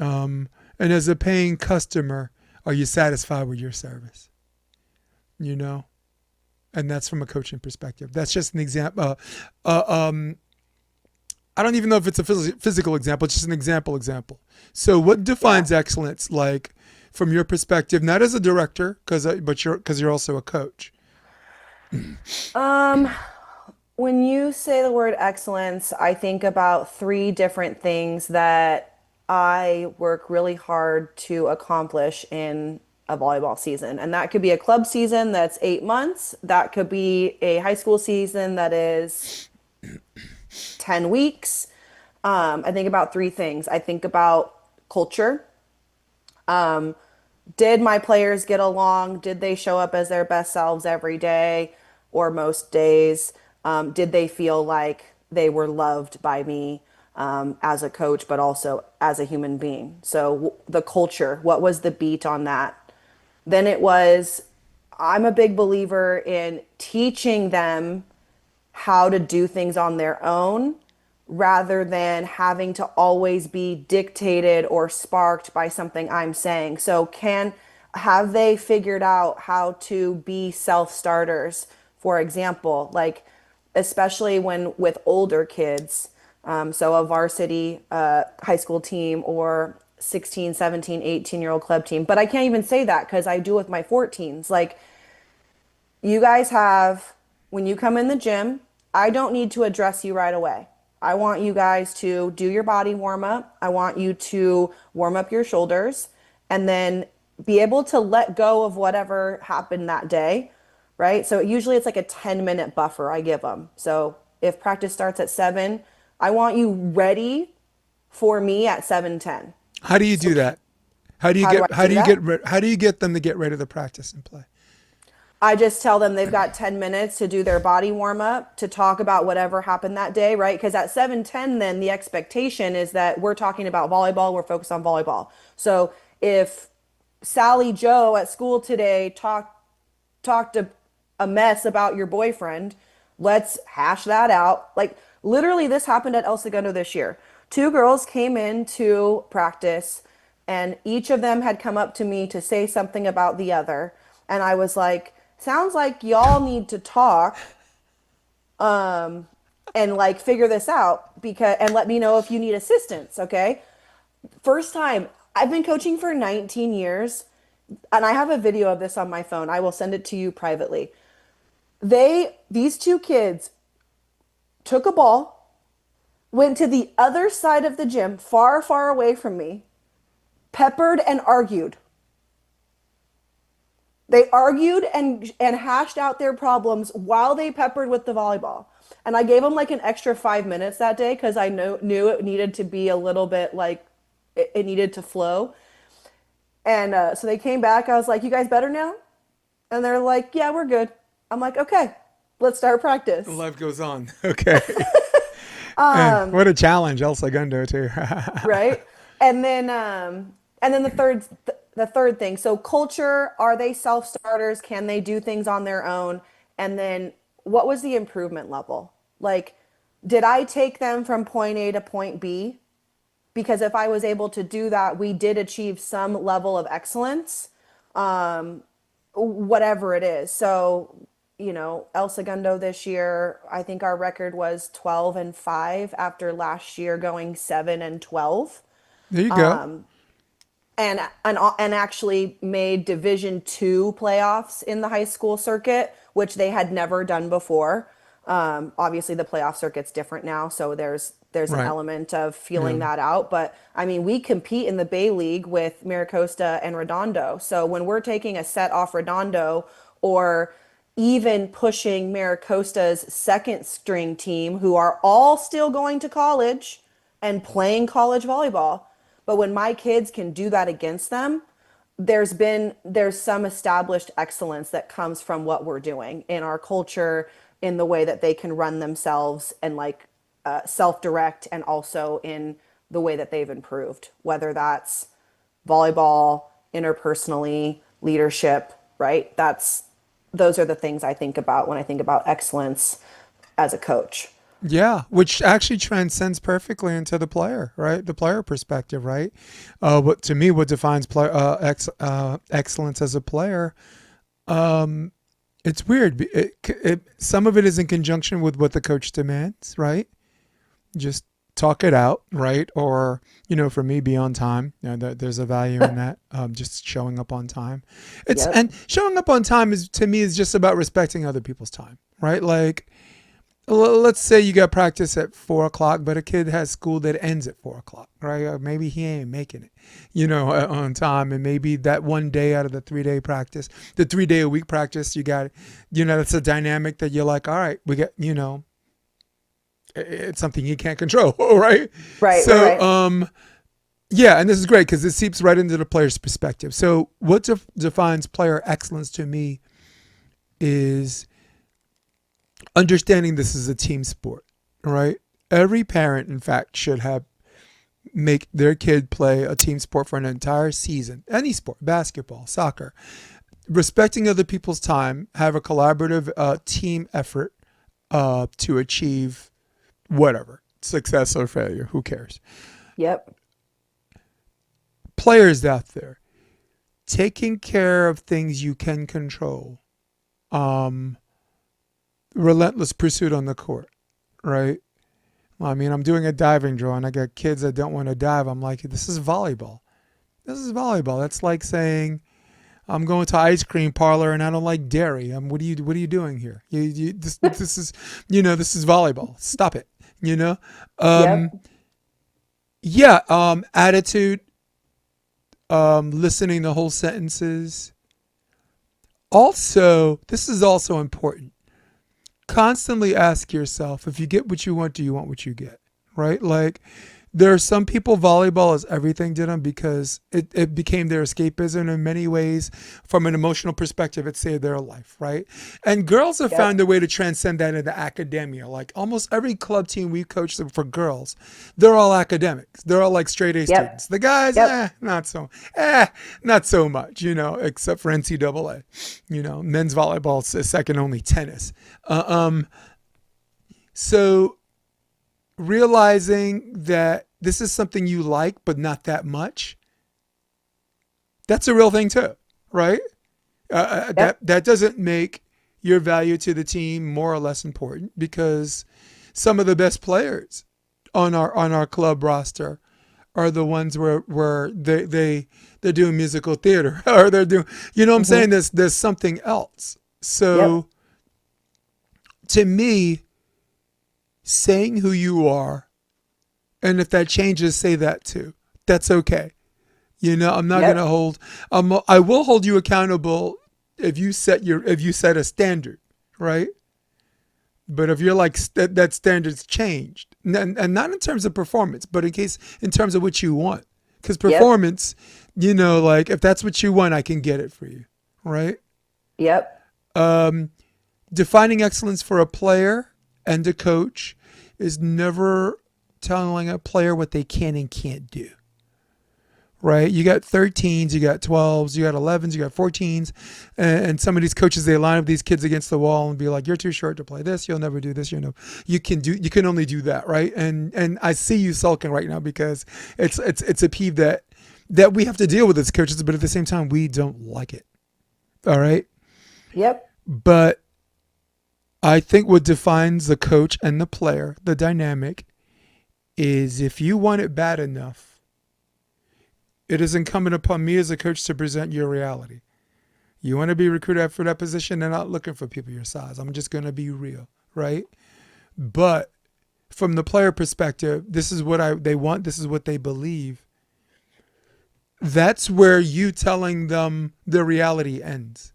And as a paying customer, are you satisfied with your service? You know, and that's from a coaching perspective. That's just an example. I don't even know if it's a physical example. It's just an example. So, what Yeah. defines excellence, like from your perspective, not as a director, because you're also a coach. Um, when you say the word excellence, I think about three different things that I work really hard to accomplish in a volleyball season. And that could be a club season that's 8 months. That could be a high school season that is 10 weeks. I think about three things. I think about culture. Did my players get along? Did they show up as their best selves every day or most days? Did they feel like they were loved by me as a coach, but also as a human being? So, the culture, what was the beat on that? Then it was, I'm a big believer in teaching them how to do things on their own rather than having to always be dictated or sparked by something I'm saying. So can have they figured out how to be self-starters, for example, like especially when with older kids, so a varsity high school team or 16, 17, 18-year-old club team. But I can't even say that because I do with my 14s. Like you guys have, when you come in the gym, I don't need to address you right away. I want you guys to do your body warm up. I want you to warm up your shoulders and then be able to let go of whatever happened that day, right? So usually it's like a 10-minute buffer I give them. So if practice starts at 7, I want you ready for me at 7:10. How do you So do that? how do I do that? How do you get them to get ready to practice and play? I just tell them they've got 10 minutes to do their body warm up, to talk about whatever happened that day, right? Because at 7:10, then the expectation is that we're talking about volleyball, we're focused on volleyball. So if Sally Joe at school today talked a mess about your boyfriend, let's hash that out. Like literally this happened at El Segundo this year. Two girls came into practice and each of them had come up to me to say something about the other. And I was like, sounds like y'all need to talk and like figure this out because and let me know if you need assistance, okay? First time. I've been coaching for 19 years, and I have a video of this on my phone. I will send it to you privately. These two kids took a ball, went to the other side of the gym, far, far away from me, peppered and argued. They argued and hashed out their problems while they peppered with the volleyball. And I gave them like an extra 5 minutes that day because I knew it needed to be a little bit like it needed to flow. And so they came back. I was like, "You guys better now?" And they're like, "Yeah, we're good." I'm like, "Okay, let's start practice." Life goes on. Okay. And what a challenge, El Segundo too. Right? And then the third thing. So culture, are they self-starters? Can they do things on their own? And then what was the improvement level? Like, did I take them from point A to point B? Because if I was able to do that, we did achieve some level of excellence, whatever it is. So, El Segundo this year, I think our record was 12-5 after last year going 7-12. There you go. And actually made Division 2 playoffs in the high school circuit, which they had never done before. Obviously, the playoff circuit's different now, so there's an Right. element of feeling Yeah. that out. But I mean, we compete in the Bay League with Maricosta and Redondo. So when we're taking a set off Redondo, or even pushing Maricosta's second string team, who are all still going to college and playing college volleyball. But when my kids can do that against them, there's some established excellence that comes from what we're doing in our culture, in the way that they can run themselves and like self-direct, and also in the way that they've improved, whether that's volleyball, interpersonally, leadership, right? Those are the things I think about when I think about excellence as a coach. Yeah, which actually transcends perfectly into the player, right? The player perspective, right? What to me, what defines excellence as a player? It's weird. Some of it is in conjunction with what the coach demands, right? Just talk it out, right? Or for me, be on time. There's a value in that. Just showing up on time. Yep. And showing up on time is, to me, is just about respecting other people's time, right? Like, let's say you got practice at 4 o'clock, but a kid has school that ends at 4 o'clock, right? Or maybe he ain't making it, on time. And maybe that one day out of the 3 day practice, the 3 day a week practice, you got, that's a dynamic that you're like, all right, we got, it's something you can't control, right? Right, right, So, right. yeah, and this is great because it seeps right into the player's perspective. So, what defines player excellence to me is understanding this is a team sport, right? Every parent, in fact, should have make their kid play a team sport for an entire season. Any sport, basketball, soccer, respecting other people's time, have a collaborative team effort to achieve whatever success or failure. Who cares? Yep. Players out there taking care of things you can control. Um, Relentless pursuit on the court, right? Well, I mean, I'm doing a diving drill and I got kids that don't want to dive. I'm like, this is volleyball. This is volleyball. That's like saying I'm going to ice cream parlor and I don't like dairy. What are you doing here? This is this is volleyball. Stop it. You know, um, Yep. yeah. Attitude, listening to whole sentences. Also, this is also important. Constantly ask yourself, if you get what you want, do you want what you get? Right? Like, there are some people, volleyball is everything to them because it became their escapism in many ways. From an emotional perspective, it saved their life, right? And girls have found Yep. a way to transcend that into academia. Like, almost every club team we coach for girls, they're all academics. They're all like straight A Yep. students. The guys, Yep. not so much, except for NCAA. Men's volleyball is second only tennis. Uh, um, so realizing that this is something you like, but not that much, that's a real thing too, right? That Yep. that doesn't make your value to the team more or less important because some of the best players on our club roster are the ones where they're doing musical theater or they're doing, you know what I'm saying? Hmm. There's something else. Yep. So to me, saying who you are, and if that changes, say that too. That's okay. You know, I'm not gonna Yep. hold. I will hold you accountable if you set a standard, right? But if you're like that standard's changed, and not in terms of performance, but in terms of what you want, because Yep. performance, you know, like if that's what you want, I can get it for you, right? Yep. Um, Defining excellence for a player and a coach is never telling a player what they can and can't do, right? You got 13s, you got 12s, you got 11s, you got 14s, and some of these coaches they line up these kids against the wall and be like, "You're too short to play this. You'll never do this. You know, you can only do that, right?" And I see you sulking right now because it's a peeve that we have to deal with as coaches, but at the same time we don't like it. All right, Yep. but I think what defines the coach and the player, the dynamic, is if you want it bad enough, it is incumbent upon me as a coach to present your reality. You want to be recruited for that position, they're not looking for people your size. I'm just going to be real, right? But from the player perspective, this is what they want, this is what they believe. That's where you telling them the reality ends.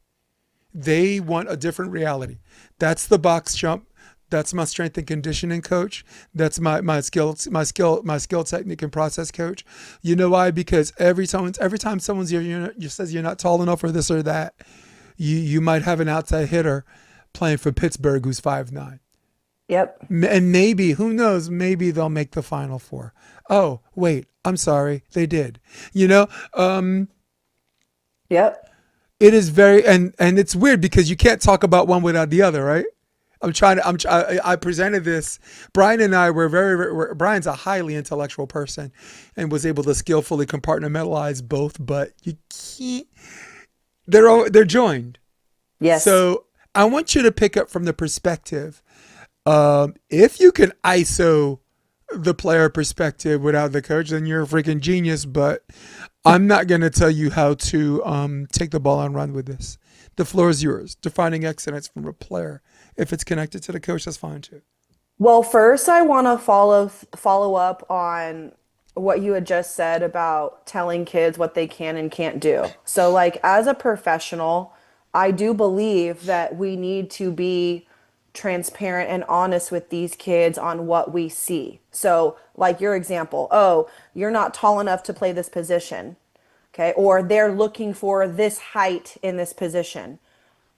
They want a different reality. That's the box jump. That's my strength and conditioning coach. That's my skill technique and process coach. You know why? Because every time someone's you says you're not tall enough or this or that, you might have an outside hitter playing for Pittsburgh who's 5'9". Yep. And maybe, who knows, maybe they'll make the final four. Oh, wait, I'm sorry, they did. You know, Yep. it is very and it's weird because you can't talk about one without the other, right? I presented this. Brian and I were Brian's a highly intellectual person and was able to skillfully compartmentalize both, but you can't, they're joined. Yes. So I want you to pick up from the perspective. If you can ISO the player perspective without the coach, then you're a freaking genius. But I'm not going to tell you how to take the ball and run with this. The floor is yours. Defining excellence from a player. If it's connected to the coach, that's fine too. Well, first I want to follow up on what you had just said about telling kids what they can and can't do. So like as a professional, I do believe that we need to be transparent and honest with these kids on what we see. So like your example, oh, you're not tall enough to play this position. Okay? Or they're looking for this height in this position.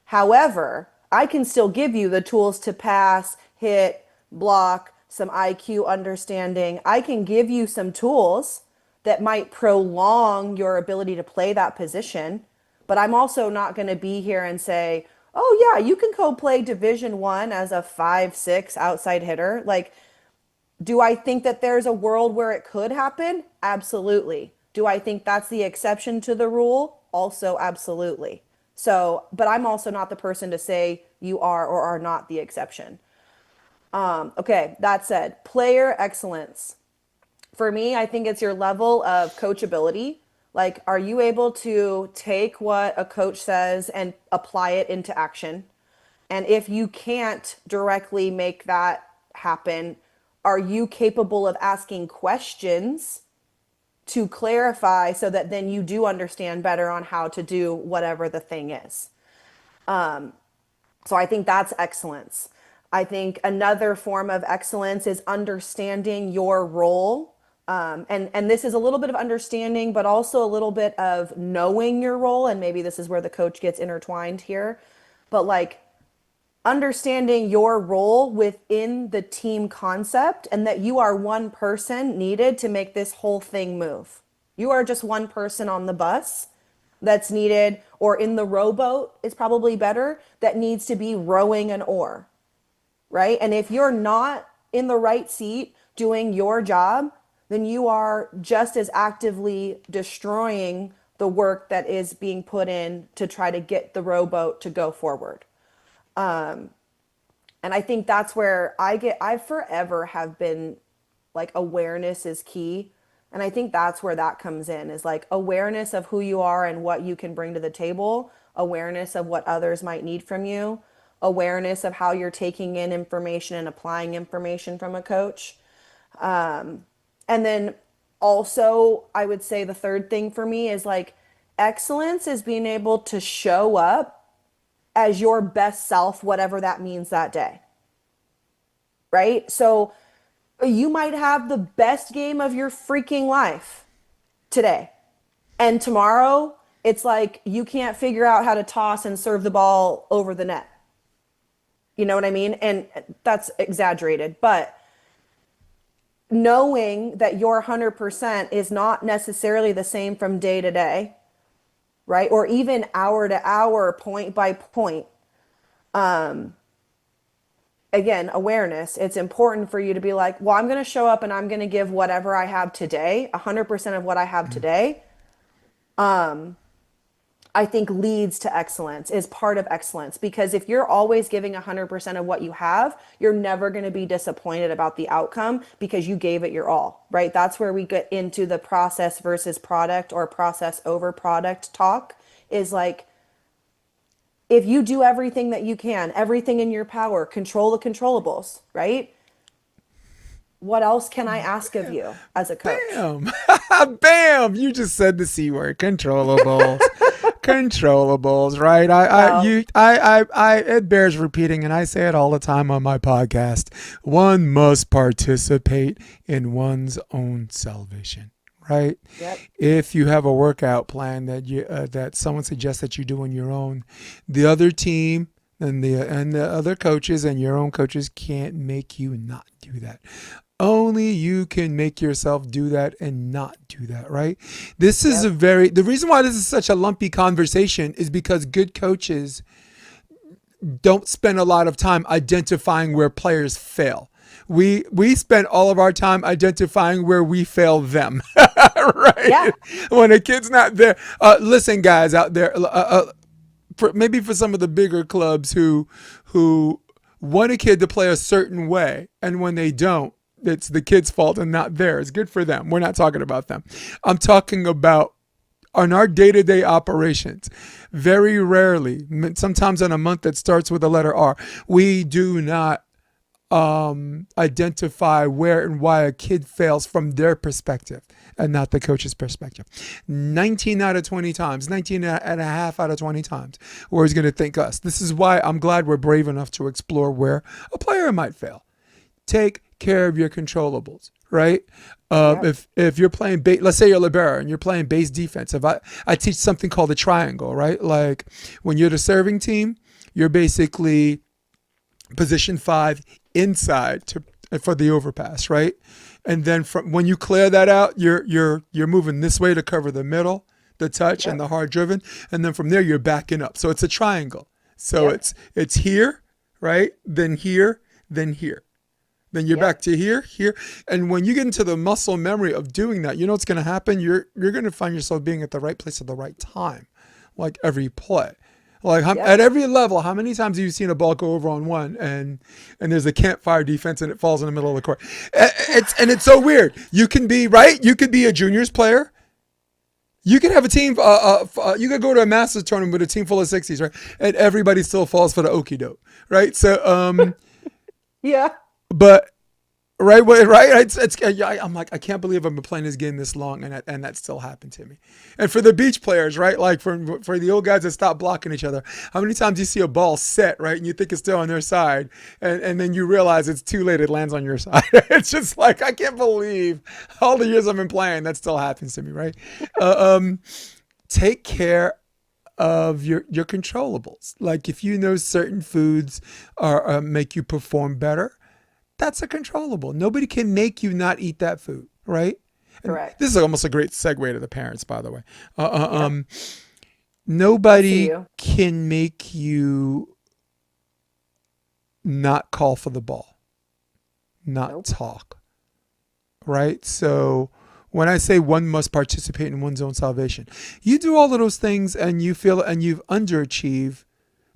However, I can still give you the tools to pass, hit, block, some IQ understanding. I can give you some tools that might prolong your ability to play that position, but I'm also not going to be here and say, "Oh yeah, you can go play Division 1 as a 5'6" outside hitter." Like, do I think that there's a world where it could happen? Absolutely. Do I think that's the exception to the rule? Also, absolutely. So, but I'm also not the person to say you are or are not the exception. Okay, that said, player excellence. For me, I think it's your level of coachability. Like, are you able to take what a coach says and apply it into action? And if you can't directly make that happen, are you capable of asking questions to clarify so that then you do understand better on how to do whatever the thing is? So I think that's excellence. I think another form of excellence is understanding your role. And this is a little bit of understanding, but also a little bit of knowing your role. And maybe this is where the coach gets intertwined here. But like understanding your role within the team concept and that you are one person needed to make this whole thing move. You are just one person on the bus that's needed, or in the rowboat is probably better, that needs to be rowing an oar, right? And if you're not in the right seat doing your job, then you are just as actively destroying the work that is being put in to try to get the rowboat to go forward. And I think that's where I forever have been like awareness is key. And I think that's where that comes in, is like awareness of who you are and what you can bring to the table, awareness of what others might need from you, awareness of how you're taking in information and applying information from a coach. And then also, I would say the third thing for me is like excellence is being able to show up as your best self, whatever that means that day. Right? So you might have the best game of your freaking life today. And tomorrow, it's like you can't figure out how to toss and serve the ball over the net. You know what I mean? And that's exaggerated, but knowing that your 100% is not necessarily the same from day to day, right? Or even hour to hour, point by point. Again, awareness. It's important for you to be like, well, I'm going to show up and I'm going to give whatever I have today, 100% of what I have today. I think leads to excellence, is part of excellence. Because if you're always giving 100% of what you have, you're never going to be disappointed about the outcome because you gave it your all, right? That's where we get into the process versus product or process over product talk, is like, if you do everything that you can, everything in your power, control the controllables, right? What else can I ask of you as a coach? Bam. Bam. You just said the C word, controllables. Controllables, right? It bears repeating, and I say it all the time on my podcast. One must participate in one's own salvation, right? Yep. If you have a workout plan that someone suggests that you do on your own, the other team and the other coaches and your own coaches can't make you not do that. Only you can make yourself do that and not do that, right? This is the reason why this is such a lumpy conversation is because good coaches don't spend a lot of time identifying where players fail. We spend all of our time identifying where we fail them, right? Yeah. When a kid's not there. Listen, guys out there, maybe for some of the bigger clubs who want a kid to play a certain way, and when they don't, it's the kid's fault and not theirs. Good for them. We're not talking about them. I'm talking about on our day-to-day operations. Very rarely, sometimes in a month that starts with the letter R, we do not identify where and why a kid fails from their perspective and not the coach's perspective. 19 out of 20 times, 19 and a half out of 20 times, we're always going to think us. This is why I'm glad we're brave enough to explore where a player might fail. Take care of your controllables, right? If you're playing, let's say you're libero and you're playing base defense. If I teach something called a triangle, right? Like when you're the serving team, you're basically position 5 inside for the overpass, right? And then when you clear that out, you're moving this way to cover the middle, the touch, and the hard driven, and then from there you're backing up. So it's a triangle. So it's here, right? Then here, then here. Then you're back to here. And when you get into the muscle memory of doing that, you know what's going to happen? You're going to find yourself being at the right place at the right time, like every play. Like at every level, how many times have you seen a ball go over on one and there's a campfire defense and it falls in the middle of the court? It's so weird. You can be, right? You could be a juniors player. You could have a team, you could go to a Masters tournament with a team full of 60s, right? And everybody still falls for the okie doke, right? So, but right, I'm like, I can't believe I've been playing this game this long, and that still happened to me. And for the beach players, right, like for the old guys that stop blocking each other, how many times do you see a ball set, right, and you think it's still on their side, and then you realize it's too late, it lands on your side. It's just like, I can't believe all the years I've been playing, that still happens to me, right? Take care of your controllables. Like if you know certain foods are make you perform better, that's a controllable. Nobody can make you not eat that food, right? Correct. This is almost a great segue to the parents, by the way. Nobody can make you not call for the ball, not talk, right? So when I say one must participate in one's own salvation, you do all of those things and you feel and you've underachieved,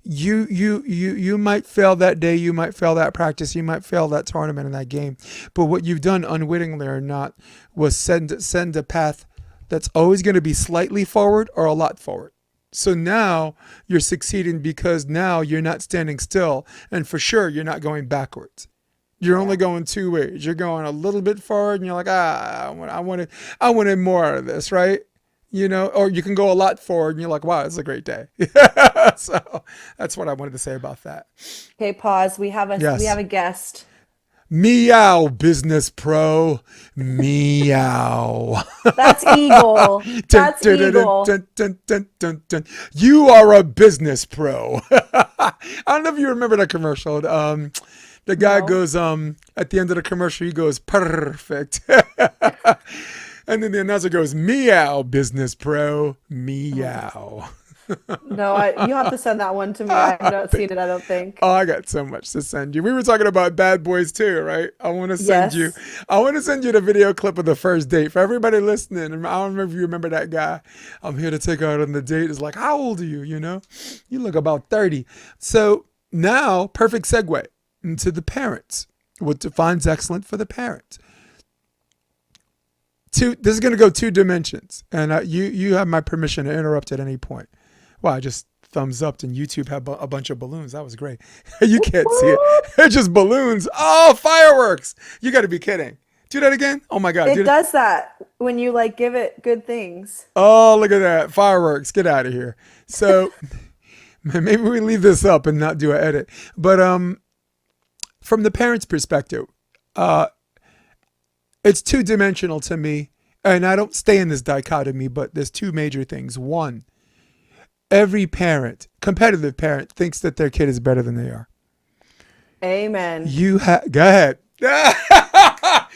you might fail that day, you might fail that practice, you might fail that tournament in that game, but what you've done, unwittingly or not, was send a path that's always going to be slightly forward or a lot forward. So now you're succeeding because now you're not standing still, and for sure you're not going backwards. You're only going two ways. You're going a little bit forward, and you're like, I wanted more out of this, right? You know, or you can go a lot forward, and you're like, wow, it's a great day. So that's what I wanted to say about that. Okay, pause. We have a guest. Meow, business pro. Meow. That's Eagle. That's Eagle. You are a business pro. I don't know if you remember that commercial. The guy goes, at the end of the commercial, he goes, perfect. And then the announcer goes, meow, business pro, meow. No, you have to send that one to me. I have not seen it, I don't think. Oh, I got so much to send you. We were talking about Bad Boys too, right? I want to send you the video clip of the first date for everybody listening. And I don't know if you remember that guy. I'm here to take her out on the date. It's like, how old are you? You know, you look about 30. So now, perfect segue into the parents. What defines excellent for the parents? This is going to go two dimensions, and you have my permission to interrupt at any point. Well, I just thumbs up, and YouTube had a bunch of balloons. That was great. You can't see it. They're just balloons. Oh, fireworks. You got to be kidding. Do that again. Oh my God. It does that when you like give it good things. Oh, look at that. Fireworks. Get out of here. So maybe we leave this up and not do an edit. But from the parents' perspective, it's two-dimensional to me, and I don't stay in this dichotomy, but there's two major things. One, every parent, competitive parent, thinks that their kid is better than they are. Amen. Go ahead.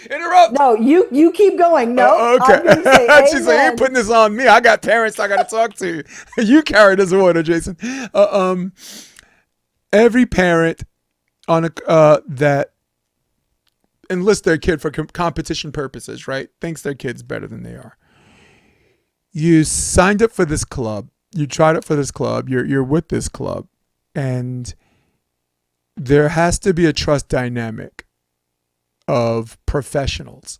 Interrupt. No, you keep going. No, okay. I'm gonna say She's like, you putting this on me. I got parents I got to talk to. You carry this water, Jason. Every parent that enlist their kid for competition purposes, right? Thinks their kid's better than they are. You signed up for this club. You tried it for this club. You're with this club, and there has to be a trust dynamic of professionals,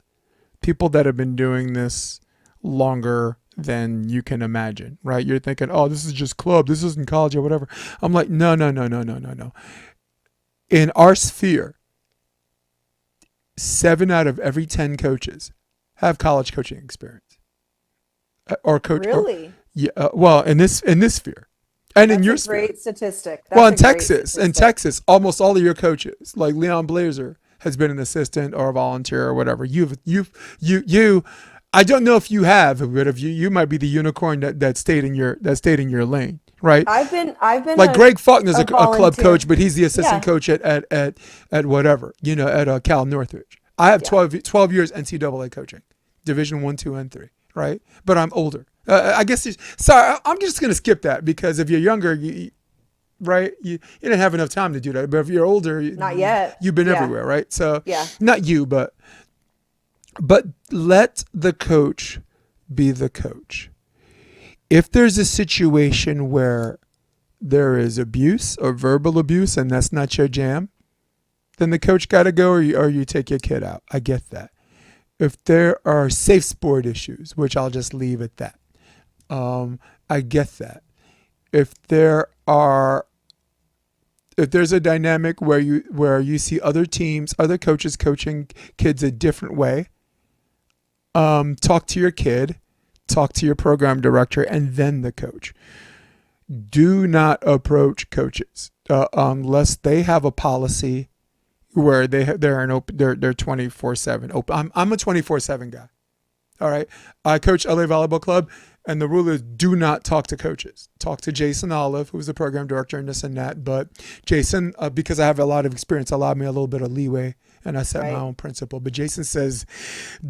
people that have been doing this longer than you can imagine, right? You're thinking, oh, this is just club. This isn't college or whatever. I'm like, no. In our sphere, 7 out of every 10 coaches have college coaching experience, or coach. Really? Well, in this sphere, and in your sphere. Great statistic. Well, in Texas, almost all of your coaches, like Leon Blazer, has been an assistant or a volunteer or whatever. I don't know if you have, but if you might be the unicorn that stayed in your lane. Right. I've been like Greg Faulkner's a club coach, but he's the assistant coach at whatever, at Cal Northridge. I have 12 years NCAA coaching, Division 1, 2, and 3. Right. But I'm older. I guess. Sorry, I'm just going to skip that because if you're younger, you didn't have enough time to do that. But if you're older, not yet. You've been everywhere. Right. So not you, but let the coach be the coach. If there's a situation where there is abuse or verbal abuse and that's not your jam, then the coach got to go or you take your kid out. I get that. If there are safe sport issues, which I'll just leave at that, I get that. If there's a dynamic where you see other teams, other coaches coaching kids a different way, talk to your kid. Talk to your program director and then the coach. Do not approach coaches unless they have a policy where they're 24/7 open. I'm a 24/7 guy. All right. I coach LA Volleyball Club, and the rule is do not talk to coaches. Talk to Jason Olive, who's the program director and this and that. But Jason, because I have a lot of experience, allowed me a little bit of leeway. And I set my own principle. But Jason says,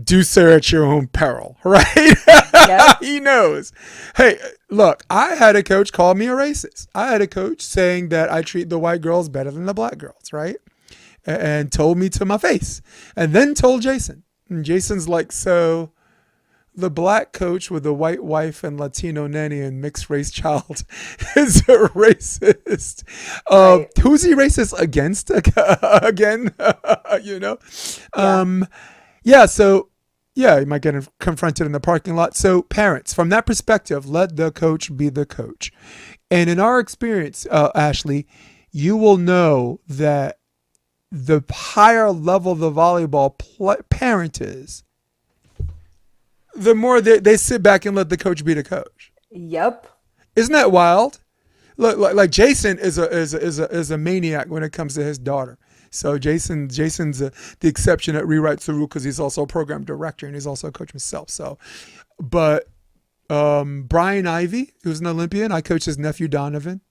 do so at your own peril, right? Yep. He knows. Hey, look, I had a coach call me a racist. I had a coach saying that I treat the white girls better than the black girls, right? And told me to my face. And then told Jason. And Jason's like, so the black coach with a white wife and Latino nanny and mixed race child is a racist. Right. Who's he racist against again? you know? Yeah. Yeah, so yeah, you might get confronted in the parking lot. So parents, from that perspective, let the coach be the coach. And in our experience, Ashely, you will know that the higher level the volleyball parent is, the more they sit back and let the coach be the coach. Yep. Isn't that wild? Look, like Jason is a maniac when it comes to his daughter. So Jason's the exception that rewrites the rule because he's also a program director and he's also a coach himself. So, but Brian Ivy, who's an Olympian, I coach his nephew Donovan.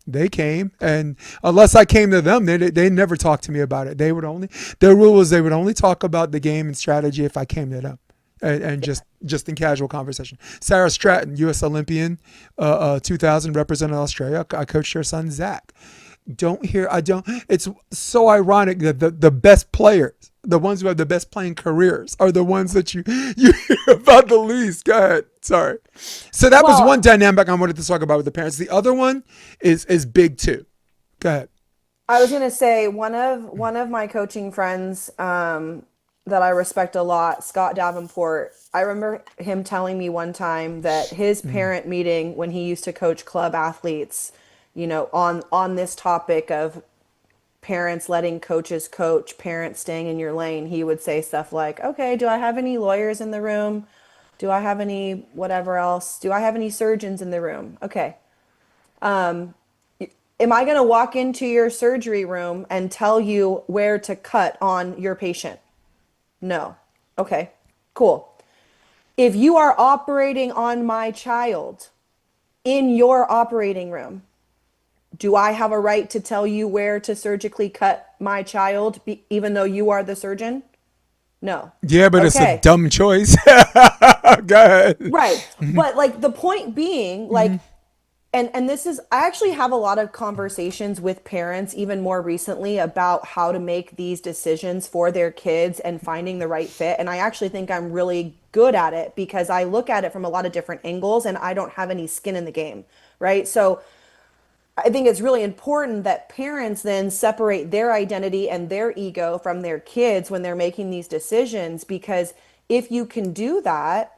They came, and unless I came to them, they never talked to me about it. Their rule was they would only talk about the game and strategy if I came to them, and just in casual conversation. Sarah Stratton, U.S. Olympian, 2000, represented Australia. I coached her son Zach. It's so ironic that the best players, the ones who have the best playing careers, are the ones that you hear about the least. Go ahead. Sorry. So that was one Well, dynamic I wanted to talk about with the parents. The other one is big too. Go ahead. I was gonna say one of my coaching friends that I respect a lot, Scott Davenport. I remember him telling me one time that his parent meeting when he used to coach club athletes, on this topic of parents letting coaches coach, parents staying in your lane, he would say stuff like, "Okay, do I have any lawyers in the room? Do I have any whatever else? Do I have any surgeons in the room? Okay. Am I going to walk into your surgery room and tell you where to cut on your patient? No. Okay. Cool. If you are operating on my child in your operating room, do I have a right to tell you where to surgically cut my child, even though you are the surgeon? No. Yeah, but it's a Okay. dumb choice. Go ahead. Right. But like the point being, like, and this is, I actually have a lot of conversations with parents even more recently about how to make these decisions for their kids and finding the right fit. And I actually think I'm really good at it because I look at it from a lot of different angles and I don't have any skin in the game. Right. So I think it's really important that parents then separate their identity and their ego from their kids when they're making these decisions, because if you can do that,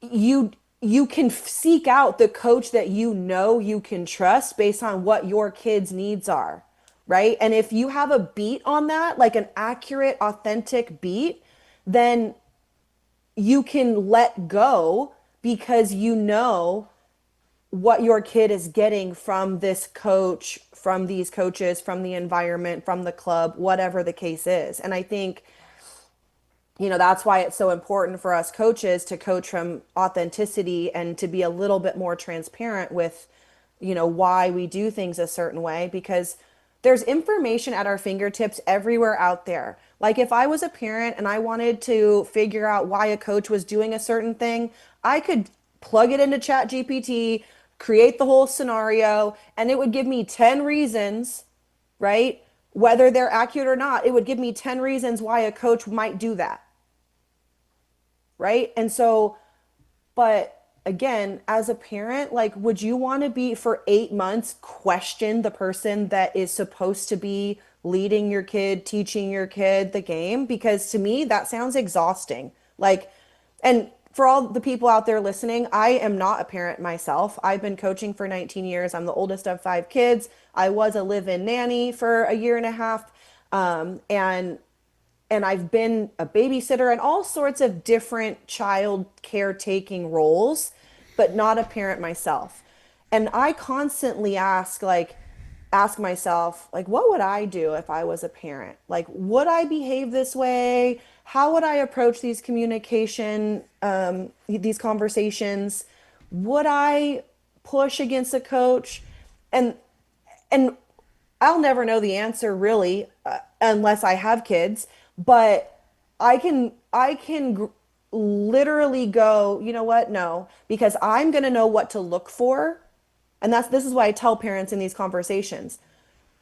you you can seek out the coach that you can trust based on what your kids' needs are, right? And if you have a beat on that, like an accurate, authentic beat, then you can let go because you know what your kid is getting from this coach, from these coaches, from the environment, from the club, whatever the case is. And I think, that's why it's so important for us coaches to coach from authenticity and to be a little bit more transparent with, why we do things a certain way, because there's information at our fingertips everywhere out there. Like if I was a parent and I wanted to figure out why a coach was doing a certain thing, I could plug it into Chat GPT, create the whole scenario, and it would give me 10 reasons, right? Whether they're accurate or not, it would give me 10 reasons why a coach might do that, right? And so, but again, as a parent, like, would you want to be for 8 months question the person that is supposed to be leading your kid, teaching your kid the game? Because to me, that sounds exhausting. Like, and for all the people out there listening, I am not a parent myself. I've been coaching for 19 years. I'm the oldest of 5 kids. I was a live-in nanny for a year and a half. And I've been a babysitter and all sorts of different child caretaking roles, but not a parent myself. And I constantly ask myself, like, what would I do if I was a parent? Like, would I behave this way? How would I approach these conversations? Would I push against a coach? And and I'll never know the answer really, unless I have kids, but I can literally go, you know what? No, because I'm going to know what to look for. And this is why I tell parents in these conversations.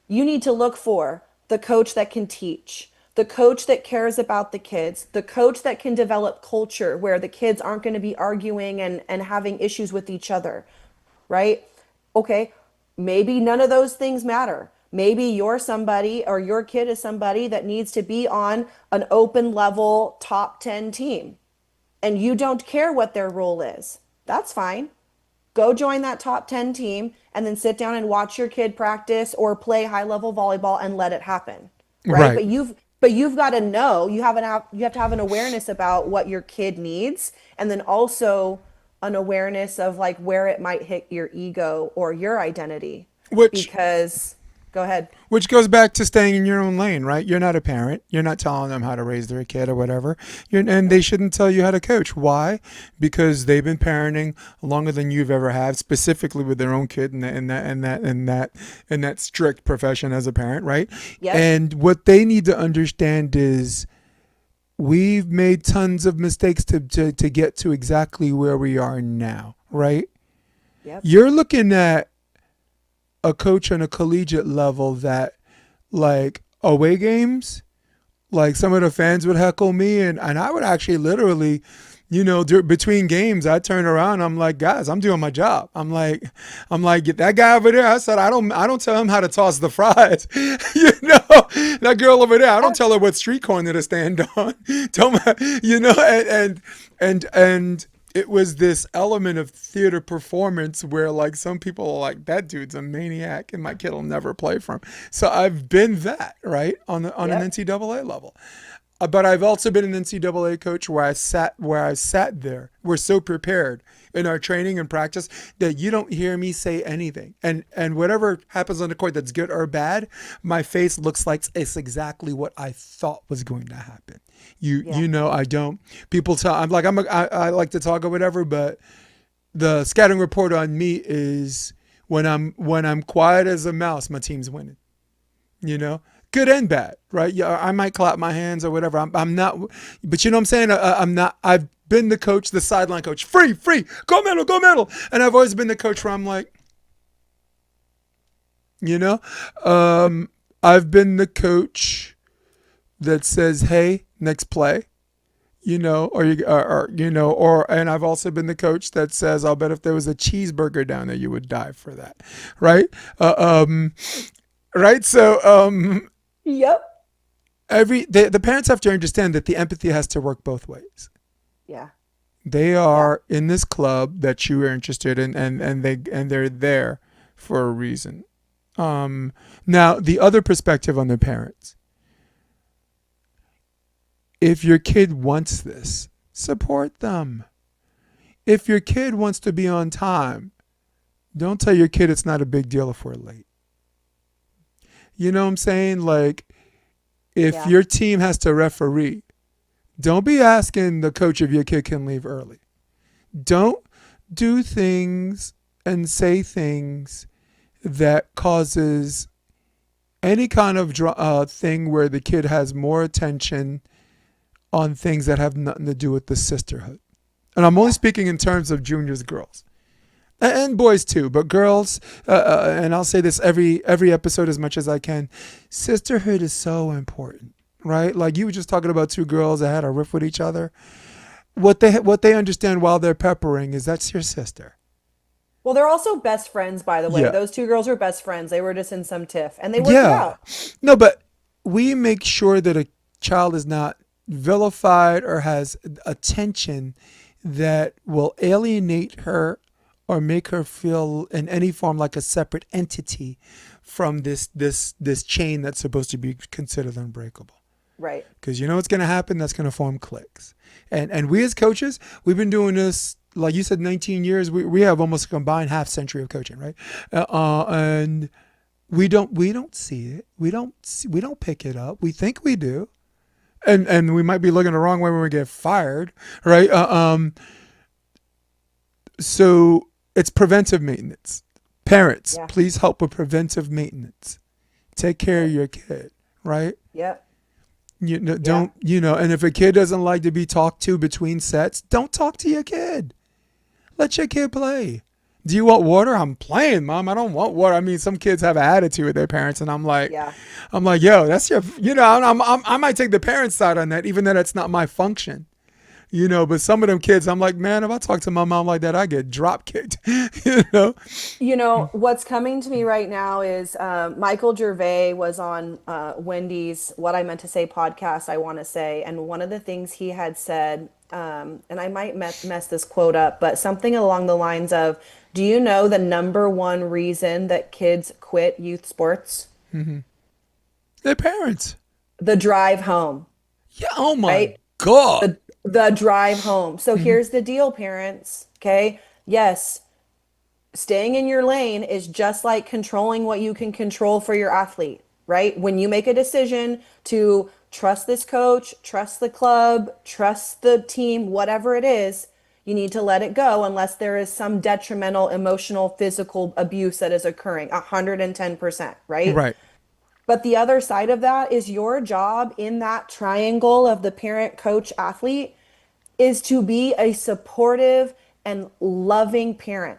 You need to look for the coach that can teach, the coach that cares about the kids, the coach that can develop culture where the kids aren't going to be arguing and having issues with each other, right? Okay, maybe none of those things matter. Maybe you're somebody or your kid is somebody that needs to be on an open level top 10 team and you don't care what their role is. That's fine. Go join that top 10 team and then sit down and watch your kid practice or play high level volleyball and let it happen. Right? Right. But you've got to know, you have to have an awareness about what your kid needs and then also an awareness of like where it might hit your ego or your identity. Which Because go ahead. Which goes back to staying in your own lane, right? You're not a parent. You're not telling them how to raise their kid or whatever. And they shouldn't tell you how to coach. Why? Because they've been parenting longer than you've ever had, specifically with their own kid in that strict profession as a parent, right? Yep. And what they need to understand is we've made tons of mistakes to get to exactly where we are now, right? Yep. You're looking at a coach on a collegiate level that, like, away games, like some of the fans would heckle me and I would actually literally, between games, I'd turn around. I'm like, guys, I'm doing my job. I'm like, get that guy over there. I said, I don't tell him how to toss the fries. That girl over there, I don't tell her what street corner to stand on. Tell me, and it was this element of theater performance where like some people are like, that dude's a maniac and my kid will never play for him. So I've been that, right, on Yep. an NCAA level. But I've also been an NCAA coach where I sat there. We're so prepared in our training and practice that you don't hear me say anything. And whatever happens on the court that's good or bad, my face looks like it's exactly what I thought was going to happen. I don't. People tell I like to talk or whatever, but the scouting report on me is when I'm quiet as a mouse, my team's winning. Good and bad, right? Yeah, I might clap my hands or whatever. I'm not, but you know what I'm saying? I'm not. I've been the coach, the sideline coach, free, go medal, and I've always been the coach where I'm like, I've been the coach that says, "Hey, next play," and I've also been the coach that says, "I'll bet if there was a cheeseburger down there, you would die for that," right? Right. So, Yep. the parents have to understand that the empathy has to work both ways. Yeah. They are in this club that you are interested in, and they're there for a reason. Now the other perspective on the parents. If your kid wants this, support them. If your kid wants to be on time, don't tell your kid it's not a big deal if we're late. You know what I'm saying? Like, if your team has to referee, don't be asking the coach if your kid can leave early. Don't do things and say things that causes any kind of thing where the kid has more attention on things that have nothing to do with the sisterhood. And I'm only speaking in terms of juniors, girls. And boys too, but girls, and I'll say this every episode as much as I can, sisterhood is so important, right? Like you were just talking about two girls that had a riff with each other. What they understand while they're peppering is that's your sister. Well, they're also best friends, by the way. Yeah. Those two girls were best friends. They were just in some tiff, and they worked it Yeah. out. No, but we make sure that a child is not vilified or has attention that will alienate her or make her feel in any form like a separate entity from this chain that's supposed to be considered unbreakable. Right. Because you know what's going to happen? That's going to form cliques. And we as coaches, we've been doing this, like you said, 19 years. We have almost a combined half century of coaching, right? And we don't see it. We don't pick it up. We think we do. And we might be looking the wrong way when we get fired, right? So it's preventive maintenance. Parents, please help with preventive maintenance. Take care of your kid, right? Yep. And if a kid doesn't like to be talked to between sets, don't talk to your kid. Let your kid play. Do you want water? I'm playing, mom. I don't want water. I mean, some kids have an attitude with their parents, and Yeah. I'm like, yo, that's your, I might take the parents' side on that, even though that's not my function. But some of them kids, I'm like, man, if I talk to my mom like that, I get drop kicked. you know? You know, what's coming to me right now is Michael Gervais was on Wendy's What I Meant to Say podcast, I want to say. And one of the things he had said, and I might mess this quote up, but something along the lines of, do you know the number one reason that kids quit youth sports? Their parents. The drive home, Yeah. Oh my right? God. The drive home. So here's the deal, parents. Okay. Yes, staying in your lane is just like controlling what you can control for your athlete, right? When you make a decision to trust this coach, trust the club, trust the team, whatever it is, you need to let it go unless there is some detrimental emotional, physical abuse that is occurring, 110%, right? Right. But the other side of that is your job in that triangle of the parent, coach, athlete is to be a supportive and loving parent,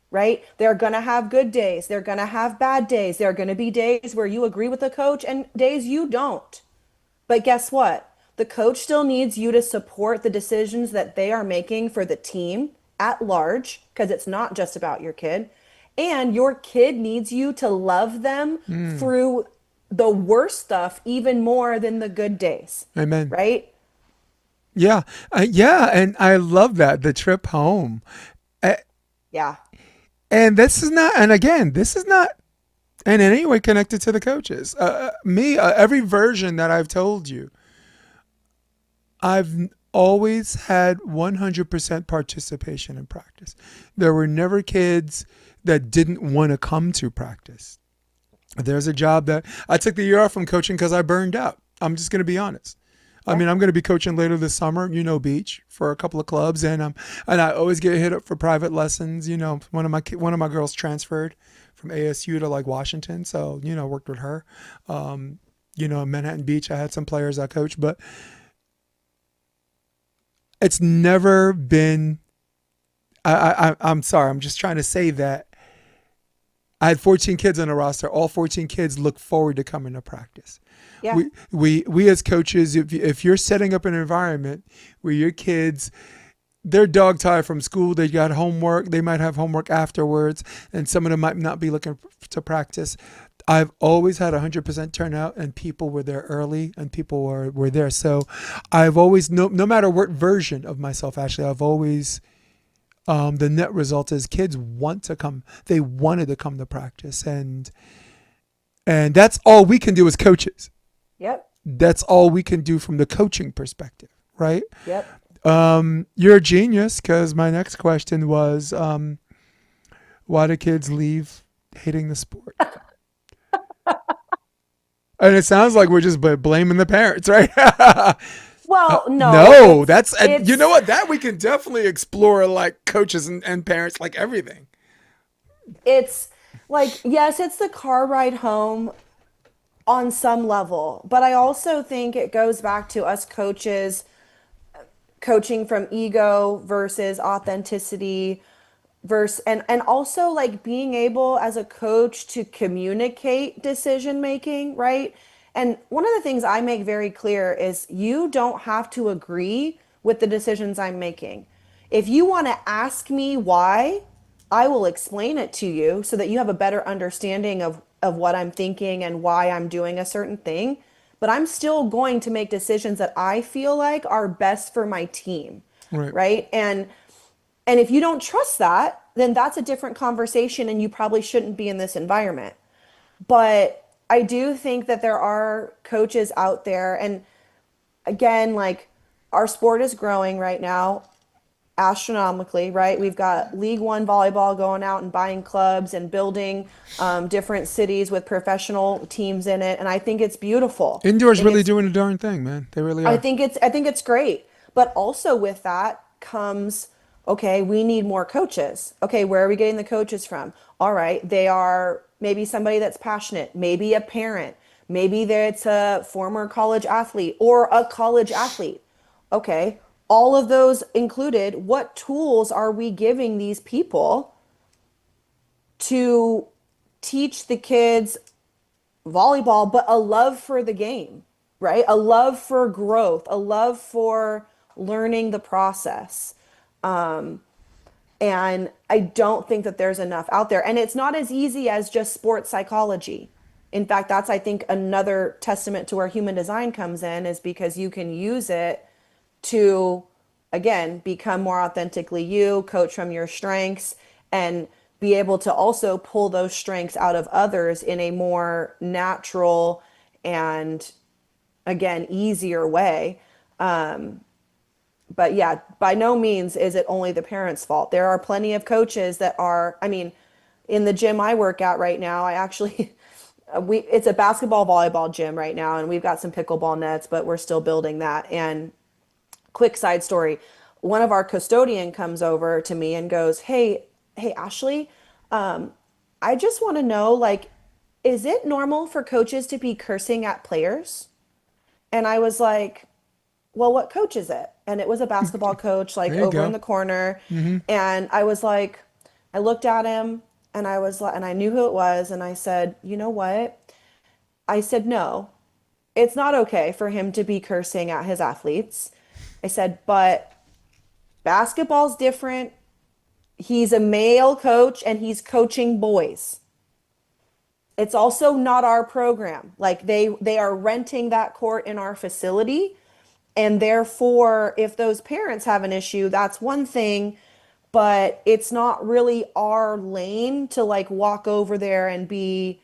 right? They're going to have good days. They're going to have bad days. There are going to be days where you agree with the coach and days you don't. But guess what? The coach still needs you to support the decisions that they are making for the team at large, because it's not just about your kid. And your kid needs you to love them through the worst stuff even more than the good days, Amen. right? Yeah. Yeah. And I love that. The trip home. A- Yeah. And this is not, and again, this is not in any way connected to the coaches. Every version that I've told you, I've always had 100% participation in practice. There were never kids that didn't want to come to practice. There's a job that I took the year off from coaching because I burned out. I'm just going to be honest. I Yeah. mean, I'm going to be coaching later this summer, beach for a couple of clubs, and I always get hit up for private lessons. One of my girls transferred from ASU to like Washington, so worked with her. In Manhattan Beach, I had some players I coached, but it's never been. I'm sorry. I'm just trying to say that I had 14 kids on the roster. All 14 kids look forward to coming to practice. Yeah. We as coaches, if you're setting up an environment where your kids, they're dog tired from school, they got homework, they might have homework afterwards, and some of them might not be looking to practice. I've always had 100% turnout, and people were there early, and people were there. So I've always, no matter what version of myself, actually, I've always, the net result is kids want to come. They wanted to come to practice, and that's all we can do as coaches. Yep. That's all we can do from the coaching perspective, right? Yep. You're a genius, because my next question was, why do kids leave hating the sport? And it sounds like we're just blaming the parents, right? Well, no, No, it's you know it's what? That we can definitely explore, like coaches and parents, like everything. it's like, yes, it's the car ride home on some level, but I also think it goes back to us coaches coaching from ego versus authenticity versus and also like being able as a coach to communicate decision making, right? And one of the things I make very clear is you don't have to agree with the decisions I'm making. If you want to ask me why, I will explain it to you so that you have a better understanding of what I'm thinking and why I'm doing a certain thing. But I'm still going to make decisions that I feel like are best for my team, Right. right? And if you don't trust that, then that's a different conversation and you probably shouldn't be in this environment. But I do think that there are coaches out there, and again, like our sport is growing right now astronomically, right? We've got League One volleyball going out and buying clubs and building different cities with professional teams in it, and I think it's beautiful. I Indoors think really it's doing a darn thing, man. They really I are. think it's I think it's great. But also with that comes, okay, we need more coaches. Okay, where are we getting the coaches from? All right, they are maybe somebody that's passionate, maybe a parent, maybe it's a former college athlete or a college athlete. Okay, all of those included, what tools are we giving these people to teach the kids volleyball, but a love for the game, right? A love for growth, a love for learning the process. And I don't think that there's enough out there. And it's not as easy as just sports psychology. In fact, that's, I think, another testament to where human design comes in, is because you can use it to, again, become more authentically you, coach from your strengths, and be able to also pull those strengths out of others in a more natural and, again, easier way. But yeah, by no means is it only the parents' fault. There are plenty of coaches that are, I mean, in the gym I work at right now, I actually, it's a basketball volleyball gym right now, and we've got some pickleball nets, but we're still building that. And quick side story, one of our custodian comes over to me and goes, hey, Ashley, I just want to know, like, is it normal for coaches to be cursing at players? And I was like, well, what coach is it? And it was a basketball coach, like There you over in go. the corner. And I was like, I looked at him and I was like, and I knew who it was. And I said, you know what? I said, no, it's not okay for him to be cursing at his athletes. I said, but basketball's different. He's a male coach and he's coaching boys. It's also not our program. Like they are renting that court in our facility. And therefore, if those parents have an issue, that's one thing, but it's not really our lane to like walk over there and be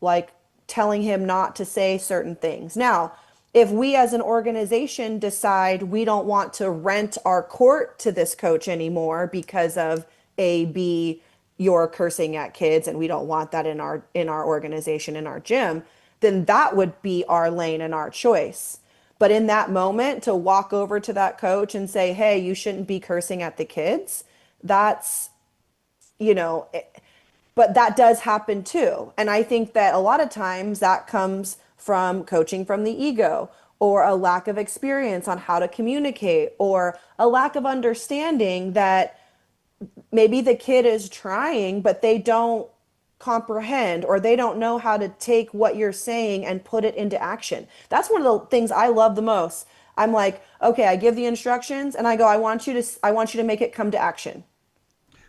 like telling him not to say certain things. Now, if we as an organization decide we don't want to rent our court to this coach anymore because of A, B, you're cursing at kids and we don't want that in our organization, in our gym, then that would be our lane and our choice. But in that moment, to walk over to that coach and say, hey, you shouldn't be cursing at the kids, that's, you know, but that does happen too. And I think that a lot of times that comes from coaching from the ego, or a lack of experience on how to communicate, or a lack of understanding that maybe the kid is trying, but they don't comprehend, or they don't know how to take what you're saying and put it into action. That's one of the things I love the most. I'm like, okay, I give the instructions and I go, I want you to make it come to action.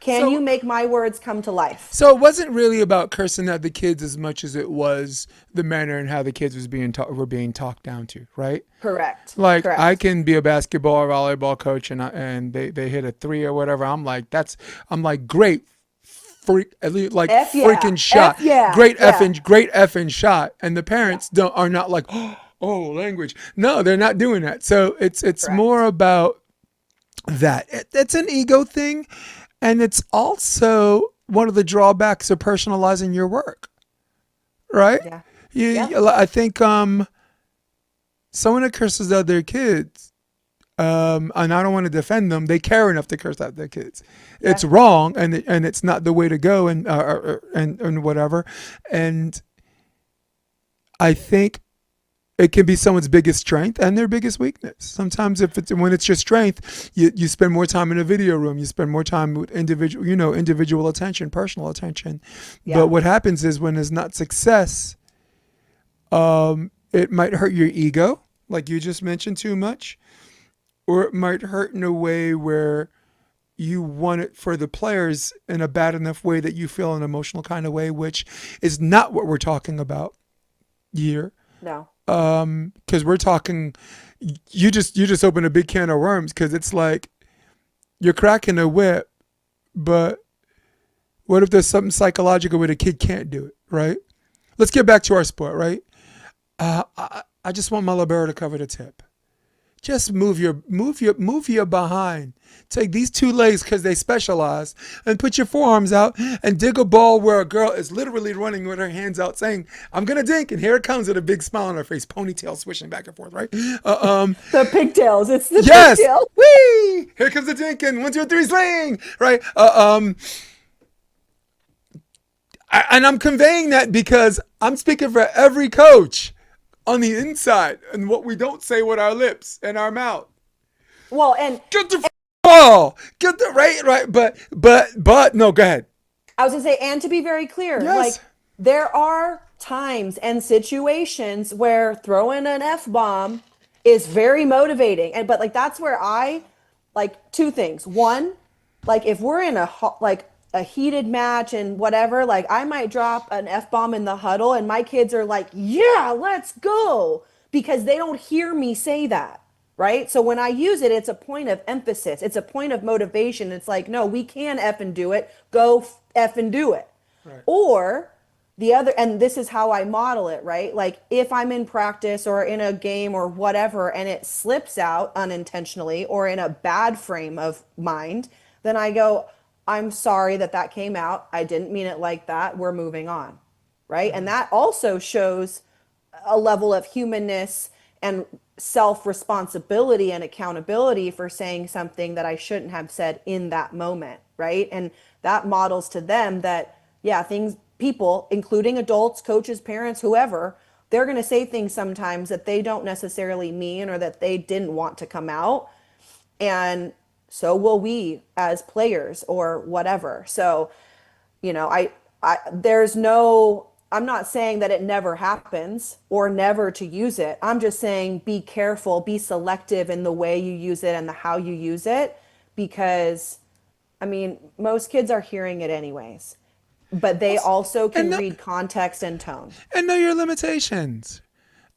Can you So, make my words come to life? so it wasn't really about cursing at the kids as much as it was the manner and how the kids were being talked down to, right? Correct. Like I Correct. can be a basketball or volleyball coach, and they hit a three or whatever. I'm like great, like F yeah. freaking shot, F yeah. Yeah. great effing shot, and the parents don't are not like oh language. No, they're not doing that. So it's more Correct. about that. It's an ego thing, and it's also one of the drawbacks of personalizing your work, right? Yeah. Yeah. I think someone that curses at their kids, and I don't want to defend them. They care enough to curse at their kids. Yeah. It's wrong, and it's not the way to go, and whatever. And I think it can be someone's biggest strength and their biggest weakness. Sometimes when it's your strength, you spend more time in a video room, you spend more time with individual attention, personal attention. But Yeah. what happens is when there's not success, it might hurt your ego, like you just mentioned, too much, or it might hurt in a way where you want it for the players in a bad enough way that you feel an emotional kind of way, which is not what we're talking about here. No. Because we're talking, you just open a big can of worms, because it's like you're cracking a whip, but what if there's something psychological where the kid can't do it, right? Let's get back to our sport, right? I just want my libero to cover the tip. Just move your behind. Take these two legs, because they specialize, and put your forearms out and dig a ball where a girl is literally running with her hands out saying, I'm going to dink. And here it comes with a big smile on her face, ponytail swishing back and forth, right? The pigtails. It's the Yes. pigtail. Whee! Here comes the dink, and 1, 2, 3, sling, right? And I'm conveying that because I'm speaking for every coach on the inside and what we don't say with our lips and our mouth. Well, and Get the ball. Get the right. But no, go ahead. I was gonna say, and to be very clear, Yes. like there are times and situations where throwing an F bomb is very motivating, and but like that's where I like two things. One, like if we're in like a heated match and whatever, like I might drop an F bomb in the huddle, and my kids are like, "Yeah, let's go," because they don't hear me say that. Right. So when I use it, it's a point of emphasis. It's a point of motivation. It's like, no, we can F and do it. Go F and do it. Right. Or the other, and this is how I model it, right? Like if I'm in practice or in a game or whatever, and it slips out unintentionally or in a bad frame of mind, then I go, I'm sorry that that came out. I didn't mean it like that. We're moving on. Right. And that also shows a level of humanness and self responsibility and accountability for saying something that I shouldn't have said in that moment, right? And that models to them that, yeah, things, people, including adults, coaches, parents, whoever, they're going to say things sometimes that they don't necessarily mean or that they didn't want to come out. And so will we as players or whatever. So, there's no, I'm not saying that it never happens or never to use it. I'm just saying be careful, be selective in the way you use it and the how you use it, because I mean, most kids are hearing it anyways, but they also And can no, read context and tone. and know your limitations.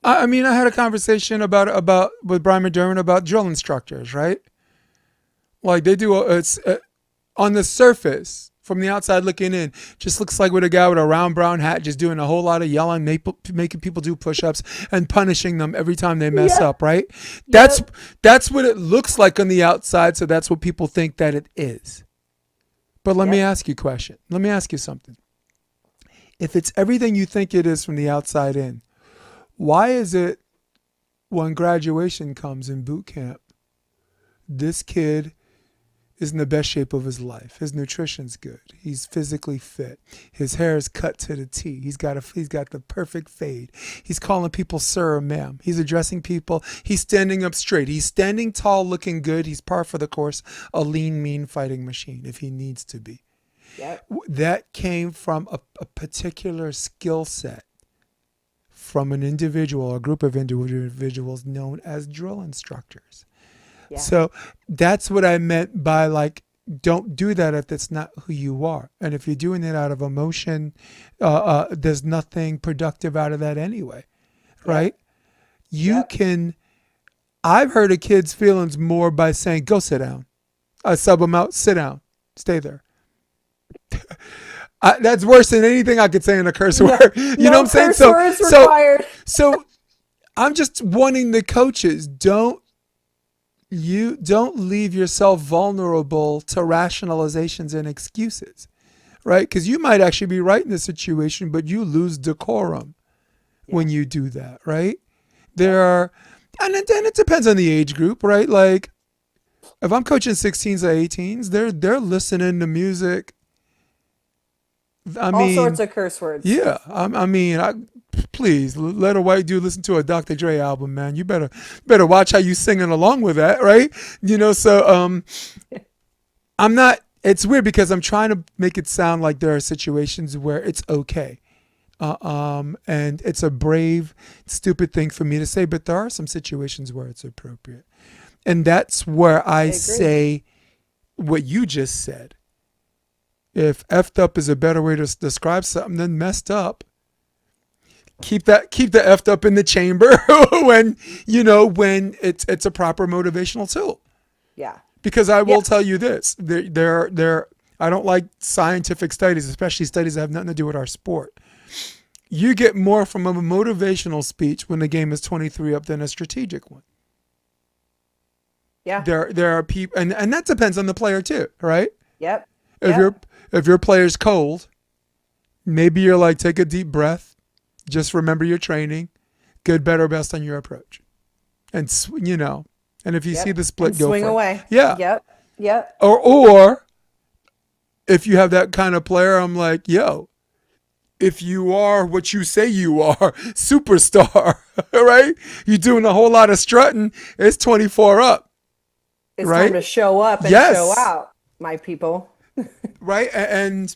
I mean, I had a conversation about with Brian McDermott about drill instructors, right? Like they do, it's on the surface from the outside looking in, just looks like with a guy with a round brown hat just doing a whole lot of yelling, making people do push-ups and punishing them every time they mess Yep. up, right? That's Yep. that's what it looks like on the outside, so that's what people think that it is. But let me Yep. ask you a question. Let me ask you something. If it's everything you think it is from the outside in, why is it when graduation comes in boot camp, this kid is in the best shape of his life. His nutrition's good. He's physically fit. His hair is cut to the T. He's got the perfect fade. He's calling people sir or ma'am. He's addressing people. He's standing up straight. He's standing tall, looking good. He's par for the course, a lean, mean fighting machine if he needs to be. Yep. That came from a particular skill set from an individual, a group of individuals known as drill instructors. Yeah. So that's what I meant by like, don't do that if that's not who you are. And if you're doing it out of emotion, there's nothing productive out of that anyway, right? You Yep. can, I've heard a kid's feelings more by saying, go sit down. I sub them out, sit down, stay there. That's worse than anything I could say in a curse word. You know what I'm saying? Curse words So, required. so I'm just wanting the coaches, don't leave yourself vulnerable to rationalizations and excuses, right? Because you might actually be right in the situation, but you lose decorum when you do that, right? There are, and it depends on the age group, right? Like if I'm coaching 16s or 18s, they're listening to music. I All mean, sorts of curse words. yeah, please let a white dude listen to a Dr. Dre album, man. You better watch how you singing along with that, right? So I'm not. It's weird because I'm trying to make it sound like there are situations where it's okay, and it's a brave, stupid thing for me to say, but there are some situations where it's appropriate, and that's where I agree. say what you just said. If effed up is a better way to describe something than messed up, keep the effed up in the chamber when it's a proper motivational tool. Yeah. Because I will Yeah. tell you this, I don't like scientific studies, especially studies that have nothing to do with our sport. You get more from a motivational speech when the game is 23 up than a strategic one. Yeah. There are people, and that depends on the player too, right? Yep. If your player's cold, maybe you're like, take a deep breath, just remember your training, good, better, best on your approach, and and if you see the split, And go swing for it. away. Yeah. Yep. Or if you have that kind of player, I'm like, yo, if you are what you say you are, superstar, right? You're doing a whole lot of strutting. It's 24 up, It's right? time to show up and Yes. show out, my people. Right? And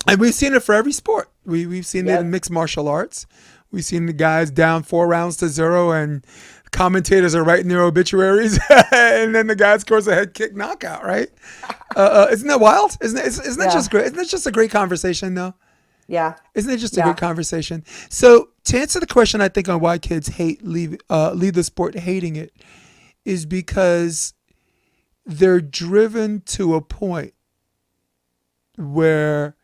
And we've seen it for every sport. We've seen it Yep. in mixed martial arts. We've seen the guys down 4 rounds to 0 and commentators are writing their obituaries and then the guy scores a head kick knockout, right? Isn't that wild? Isn't that Yeah. just great? Isn't that just a great conversation though? Yeah. Isn't it just a Yeah. good conversation? So to answer the question, I think on why kids leave the sport hating it is because they're driven to a point where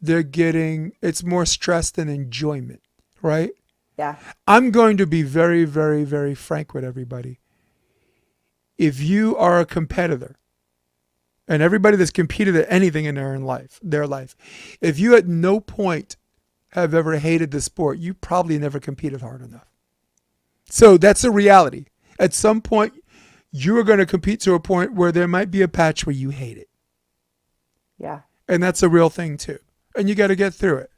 it's more stress than enjoyment, right? Yeah. I'm going to be very, very, very frank with everybody. If you are a competitor, and everybody that's competed at anything in their life, if you at no point have ever hated the sport, you probably never competed hard enough. So that's a reality. At some point, you are going to compete to a point where there might be a patch where you hate it. Yeah. And that's a real thing too. And you got to get through it.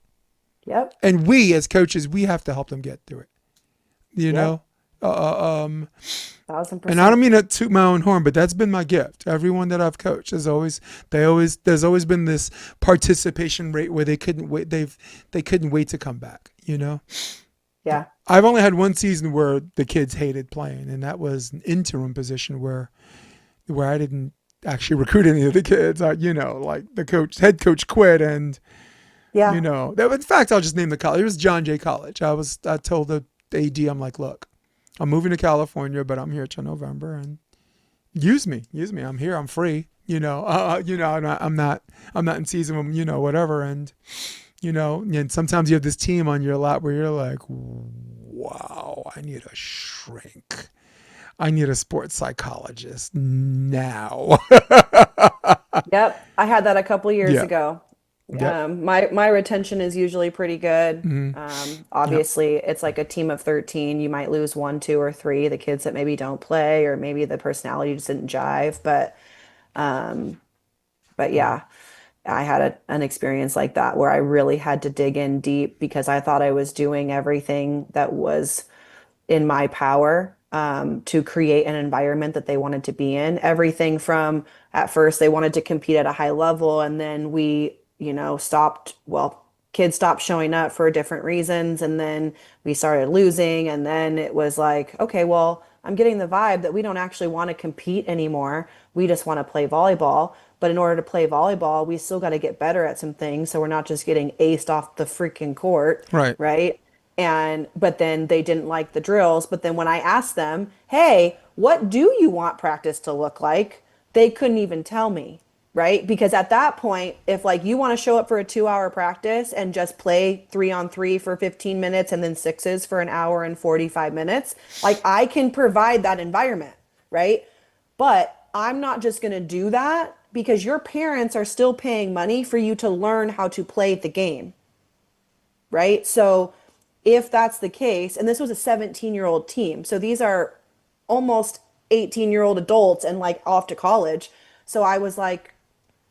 Yep. And we as coaches, we have to help them get through it. You Yep. know? 1,000%. And I don't mean to toot my own horn, but that's been my gift. Everyone that I've coached there's always been this participation rate where they couldn't wait. They couldn't wait to come back, you know? Yeah. I've only had one season where the kids hated playing, and that was an interim position where I didn't actually recruit any of the kids. Like the head coach quit, and Yeah. in fact, I'll just name the college. It was John Jay College. I told the AD, I'm like, look, I'm moving to California, but I'm here till November, and use me. I'm here. I'm free. I'm not in season. Whatever, and. And sometimes you have this team on your lap where you're like, wow, I need a shrink. I need a sports psychologist now. Yep. I had that a couple years Yeah. ago. Yep. My retention is usually pretty good. Mm-hmm. Obviously, it's like a team of 13. You might lose one, two, or three, the kids that maybe don't play, or maybe the personality just didn't jive. But yeah, I had an experience like that where I really had to dig in deep because I thought I was doing everything that was in my power to create an environment that they wanted to be in. Everything from at first they wanted to compete at a high level, and then kids stopped showing up for different reasons, and then we started losing, and then it was like, okay, well, I'm getting the vibe that we don't actually want to compete anymore. We just want to play volleyball. But in order to play volleyball, we still got to get better at some things. So we're not just getting aced off the freaking court, Right. right? But then they didn't like the drills. But then when I asked them, hey, what do you want practice to look like? They couldn't even tell me, right? Because at that point, if like you want to show up for a 2-hour practice and just play 3-on-3 for 15 minutes and then sixes for an hour and 45 minutes, like I can provide that environment, right? But I'm not just going to do that because your parents are still paying money for you to learn how to play the game, right? So if that's the case, and this was a 17-year-old team, so these are almost 18-year-old adults and like off to college. So I was like,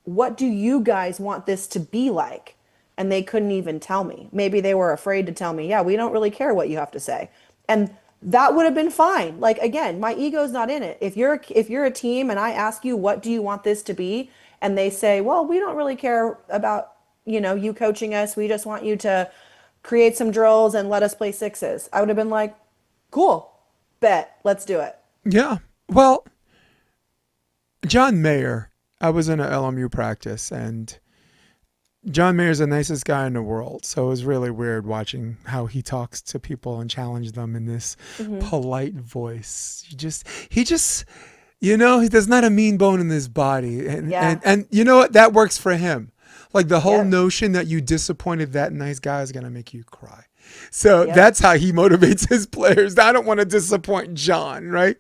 what do you guys want this to be like? And they couldn't even tell me. Maybe they were afraid to tell me, yeah, we don't really care what you have to say. And that would have been fine. Like again, my ego's not in it. If you're a team and I ask you what do you want this to be, and they say, well, we don't really care about, you coaching us. We just want you to create some drills and let us play sixes. I would have been like, cool, bet, let's do it. Yeah. Well, John Mayer, I was in a LMU practice, and John Mayer's the nicest guy in the world. So it was really weird watching how he talks to people and challenge them in this polite voice. He just, there's not a mean bone in his body. And you know what? That works for him. Like the whole notion that you disappointed that nice guy is going to make you cry. So that's how he motivates his players. I don't want to disappoint John, right?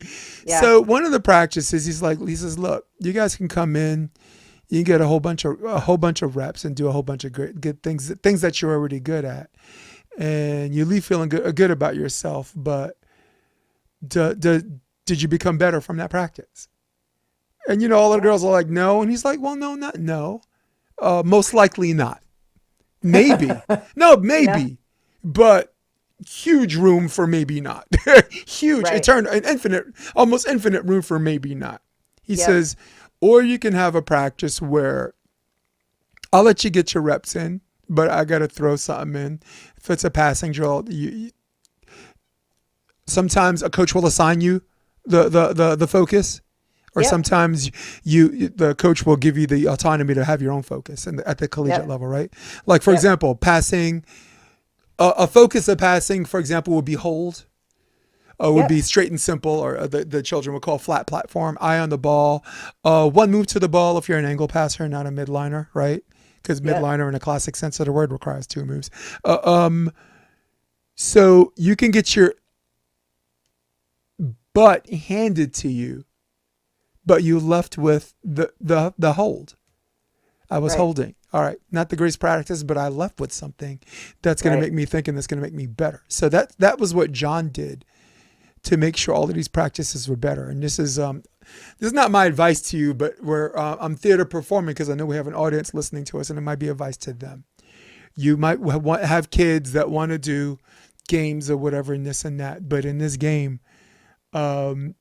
Yeah. So one of the practices, he says, look, you guys can come in. You can get a whole bunch of reps and do a whole bunch of good things that you're already good at, and you leave feeling good about yourself. But did you become better from that practice? And all the girls are like, no, and he's like, well, no, not no, most likely not, maybe, no, maybe, Yeah. but huge room for maybe not, huge, Right. almost infinite room for maybe not. He Yep. says. Or you can have a practice where I'll let you get your reps in, but I got to throw something in. If it's a passing drill, sometimes a coach will assign you the focus, or Yep. sometimes the coach will give you the autonomy to have your own focus and at the collegiate Yep. level, right? Like for Yep. example, passing, a focus of passing, for example, would be hold. Would be Yep. straight and simple, or the children would call flat platform, eye on the ball, one move to the ball if you're an angle passer, not a midliner, right? Because Yep. midliner, in a classic sense of the word, requires two moves. Uh, um, so you can get your butt handed to you, but you left with the hold. I was Right. holding. All right, not the greatest practice, but I left with something that's going to Right. make me think, and that's going to make me better. So that was what John did to make sure all of these practices were better. And this is not my advice to you, but I'm theater performing because I know we have an audience listening to us, and it might be advice to them. You might have kids that want to do games or whatever and this and that, but in this game, um,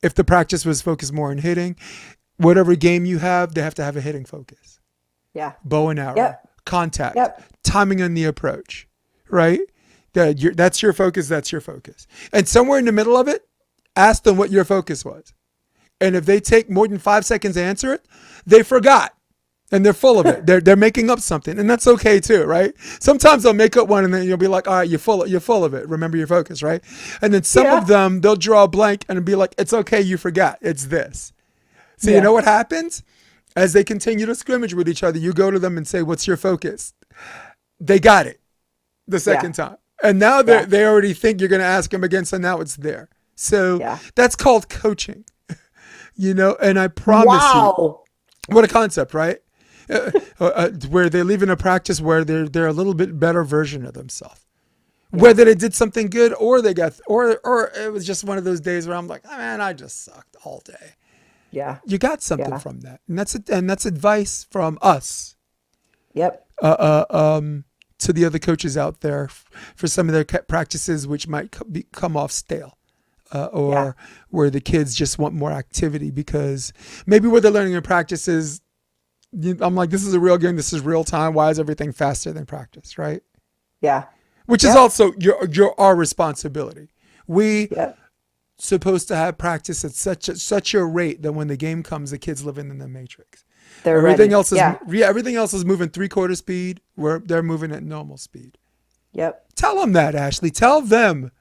if the practice was focused more on hitting, whatever game you have, they have to have a hitting focus. Yeah. Bow and arrow, Yep. contact, Yep. timing on the approach, right? That's your focus. That's your focus. And somewhere in the middle of it, ask them what your focus was. And if they take more than 5 seconds to answer it, they forgot. And they're full of it. They're making up something, and that's okay too, right? Sometimes they'll make up one, and then you'll be like, "All right, you're full of it. Remember your focus, right?" And then some of Yeah. them they'll draw a blank and be like, "It's okay, you forgot. It's this." So you know Yeah. what happens? As they continue to scrimmage with each other, you go to them and say, "What's your focus?" They got it the Yeah. second time, and now Yeah. they already think you're going to ask them again, so now it's there. So Yeah. that's called coaching, and I promise you, Wow. what a concept, right? Where they leave in a practice where they're a little bit better version of themselves. Yeah. Whether they did something good or they got or it was just one of those days where I'm like, oh, man, I just sucked all day. Yeah. You got something Yeah. from that, and that's advice from us Yep. to the other coaches out there for some of their practices, which might come off stale. Yeah. Or where the kids just want more activity because maybe what they're learning in practice is, I'm like, this is a real game. This is real time. Why is everything faster than practice, right? Yeah. Which is Yep. also our responsibility. We Yep. supposed to have practice at such a rate that when the game comes, the kids living in the matrix. They're Everything ready. else is Yeah. everything else is moving 3/4 speed, where they're moving at normal speed. Yep. Tell them that, Ashley. Tell them,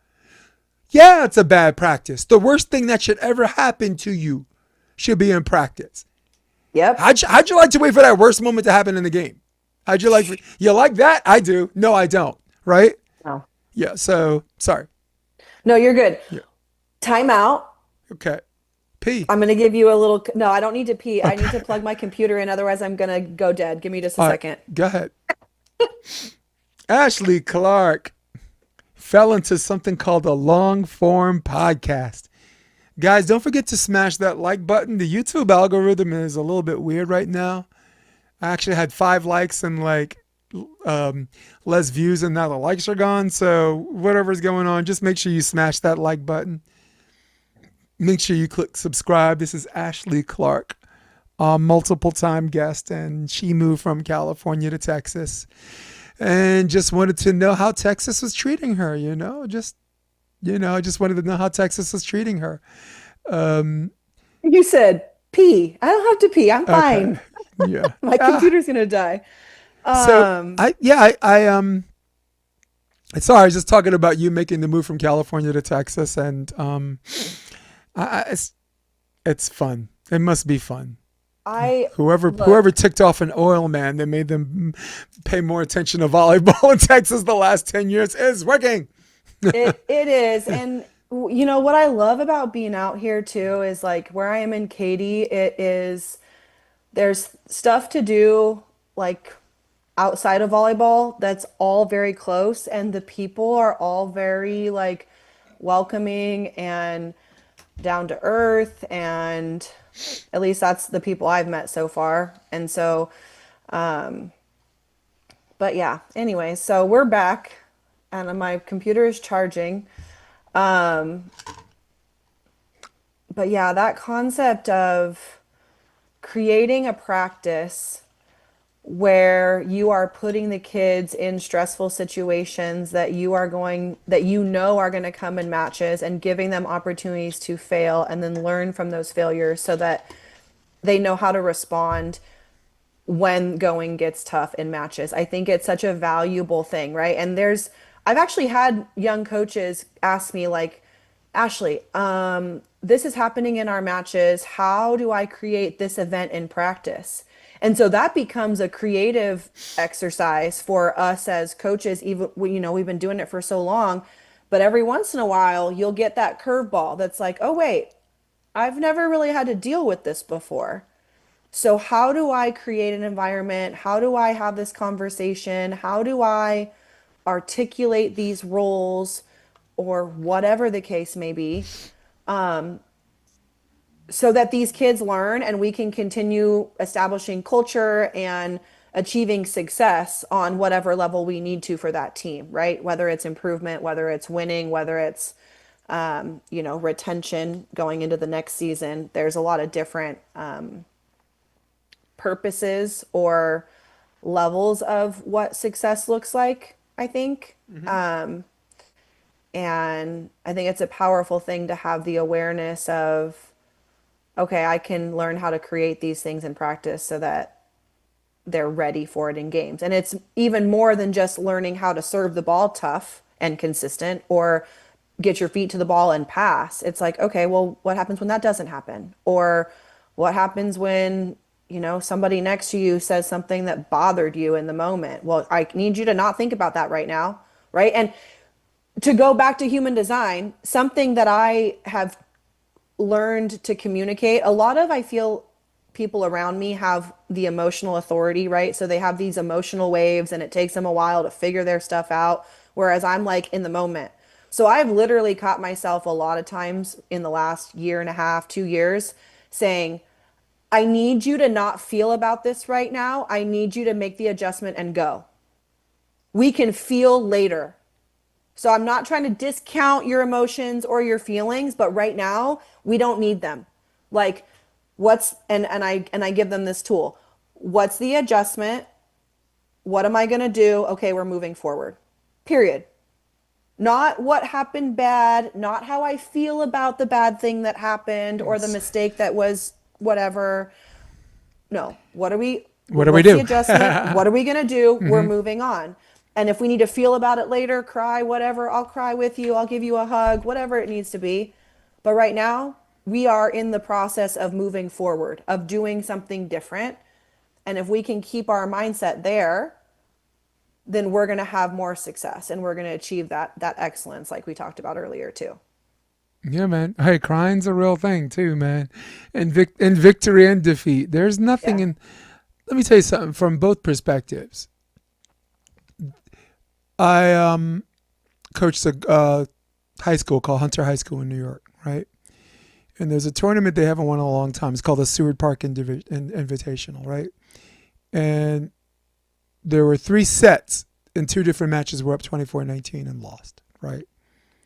yeah, it's a bad practice. The worst thing that should ever happen to you should be in practice. Yep. How'd you like to wait for that worst moment to happen in the game? How'd you you like that? I do. No, I don't. Right? No. Yeah. So sorry. No, you're good. Yeah. Time out. Okay. P. I'm gonna give you a little. No, I don't need to pee. I need to Okay. plug my computer in. Otherwise, I'm gonna go dead. Give me just a All right. second. Go ahead. Ashely Clark fell into something called a long form podcast. Guys, don't forget to smash that like button. The YouTube algorithm is a little bit weird right now. I actually had 5 likes and less views, and now the likes are gone. So whatever's going on, just make sure you smash that like button. Make sure you click subscribe. This is Ashely Clark, a multiple time guest, and she moved from California to Texas, and just wanted to know how Texas was treating her. I just wanted to know how Texas was treating her. Um, You said pee. I don't have to pee. I'm okay, fine. yeah. My Ah, computer's gonna die. so Um, sorry, I was just talking about you making the move from California to Texas, and it's fun. It must be fun. I Whoever look. ticked off an oil man that made them pay more attention to volleyball in Texas the last 10 years is working. It is, and you know what I love about being out here too is like where I am in Katy. It is there's stuff to do like outside of volleyball that's all very close, and the people are all very like welcoming and down to earth, and at least that's the people I've met so far. And so, but yeah, anyway, so we're back and my computer is charging. But yeah, that concept of creating a practice where you are putting the kids in stressful situations that you know are going to come in matches, and giving them opportunities to fail and then learn from those failures so that they know how to respond when going gets tough in matches. I think it's such a valuable thing, right? And I've actually had young coaches ask me, like, Ashely, this is happening in our matches. How do I create this event in practice? And so that becomes a creative exercise for us as coaches. Even, we've been doing it for so long, but every once in a while you'll get that curveball that's like, oh wait, I've never really had to deal with this before. So how do I create an environment? How do I have this conversation? How do I articulate these roles, or whatever the case may be, so that these kids learn and we can continue establishing culture and achieving success on whatever level we need to for that team, right? Whether it's improvement, whether it's winning, whether it's retention going into the next season. There's a lot of different purposes or levels of what success looks like, I think. And I think it's a powerful thing to have the awareness of, okay, I can learn how to create these things in practice so that they're ready for it in games. And it's even more than just learning how to serve the ball tough and consistent, or get your feet to the ball and pass. It's like, okay, well, what happens when that doesn't happen? Or what happens when, somebody next to you says something that bothered you in the moment? Well, I need you to not think about that right now, right? And to go back to human design, something that I have learned to communicate, a lot of, I feel, people around me have the emotional authority, right? So they have these emotional waves and it takes them a while to figure their stuff out, whereas I'm like in the moment. So I've literally caught myself a lot of times in the last year and a half, 2 years, saying, I need you to not feel about this right now. I need you to make the adjustment and go. We can feel later. So I'm not trying to discount your emotions or your feelings, but right now we don't need them. Like, and I give them this tool. What's the adjustment? What am I going to do? Okay, we're moving forward. Period. Not what happened bad, not how I feel about the bad thing that happened or the Yes. mistake that was whatever. No, What do we what's the do? adjustment? What are we going to do? We're moving on. And if we need to feel about it later, cry, whatever, I'll cry with you. I'll give you a hug, whatever it needs to be. But right now, we are in the process of moving forward, of doing something different. And if we can keep our mindset there, then we're going to have more success and we're going to achieve that excellence like we talked about earlier too. Yeah, man. Hey, crying's a real thing too, man. And victory and defeat. There's nothing Yeah. in. Let me tell you something from both perspectives. I coached a high school called Hunter High School in New York, right? And there's a tournament they haven't won in a long time. It's called the Seward Park Invitational, right? And there were 3 sets in 2 different matches. We're up 24-19 and lost, right?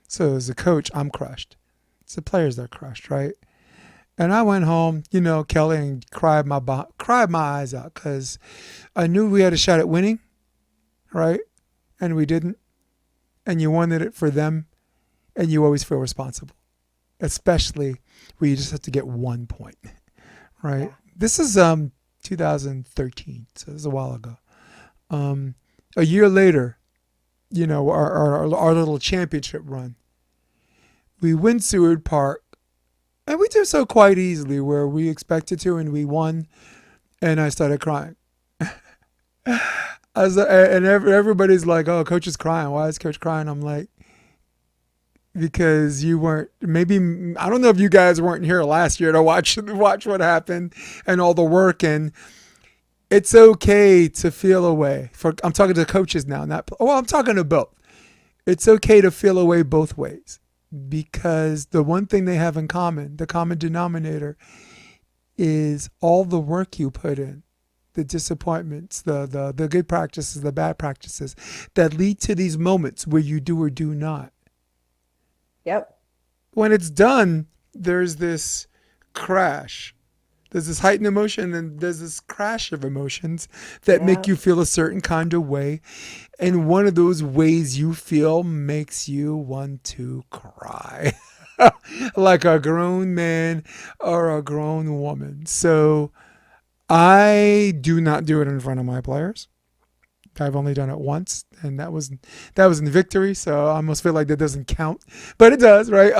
So as a coach, I'm crushed. It's the players that are crushed, right? And I went home, Kelly, and cried my eyes out because I knew we had a shot at winning, right? And we didn't. And you wanted it for them, and you always feel responsible, especially when you just have to get 1 point, right? Yeah. This is 2013, so this is a while ago. A year later, our little championship run, we win Seward Park, and we did so quite easily where we expected to, and we won, and I started crying. Everybody's like, "Oh, coach is crying. Why is coach crying?" I'm like, because you weren't. Maybe I don't know if you guys weren't here last year to watch what happened and all the work. And it's okay to feel away. I'm talking to coaches now, I'm talking to both. It's okay to feel away both ways, because the one thing they have in common, the common denominator, is all the work you put in. The disappointments, the good practices, the bad practices that lead to these moments where you do or do not. Yep. When it's done, there's this crash. There's this heightened emotion and there's this crash of emotions that make Yeah. you feel a certain kind of way. And one of those ways you feel makes you want to cry like a grown man or a grown woman. So I do not do it in front of my players. I've only done it once, and that was in victory. So I almost feel like that doesn't count, but it does, right?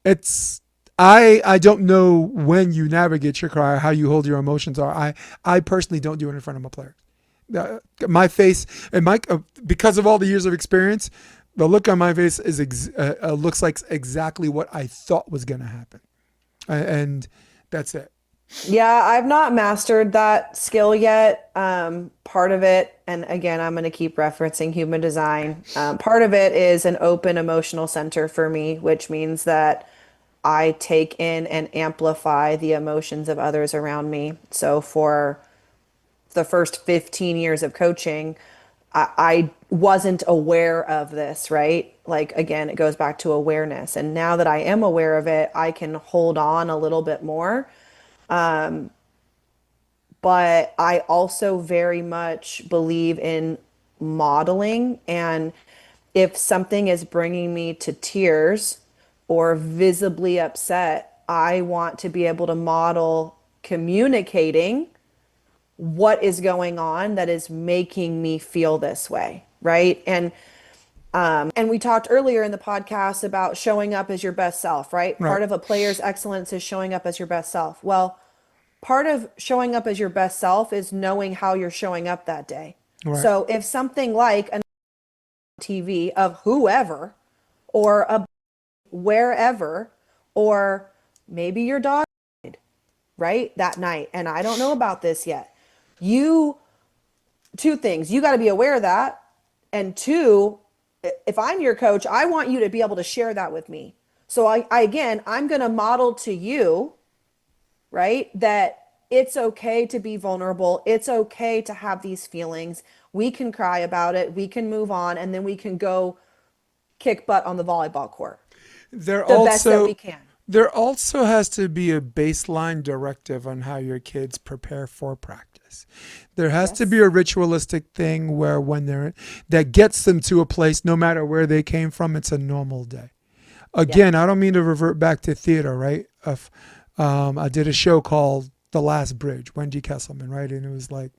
It's I don't know when you navigate your cry, how you hold your emotions are. I personally don't do it in front of my players. My face and my because of all the years of experience, the look on my face is looks like exactly what I thought was going to happen, and that's it. Yeah, I've not mastered that skill yet. Part of it, and again, I'm going to keep referencing human design. Part of it is an open emotional center for me, which means that I take in and amplify the emotions of others around me. So for the first 15 years of coaching, I wasn't aware of this, right? Like, again, it goes back to awareness. And now that I am aware of it, I can hold on a little bit more. But I also very much believe in modeling. And if something is bringing me to tears or visibly upset, I want to be able to model communicating what is going on that is making me feel this way, right? And we talked earlier in the podcast about showing up as your best self, right? Right. Part of a player's excellence is showing up as your best self. Well, part of showing up as your best self is knowing how you're showing up that day. Right. So if something like a TV of whoever or a wherever, or maybe your dog died, right, that night, and I don't know about this yet. You, two things, you got to be aware of that. And two, if I'm your coach, I want you to be able to share that with me. So again, I'm going to model to you, right, that it's okay to be vulnerable. It's okay to have these feelings. We can cry about it. We can move on, and then we can go kick butt on the volleyball court There the best that we also can. there also has to be a baseline directive on how your kids prepare for practice. There has to be Yes. a ritualistic thing where when they're that gets them to a place, no matter where they came from, it's a normal day. Yep. Again, I don't mean to revert back to theater, right? I did a show called The Last Bridge, Wendy Kesselman, right? And it was like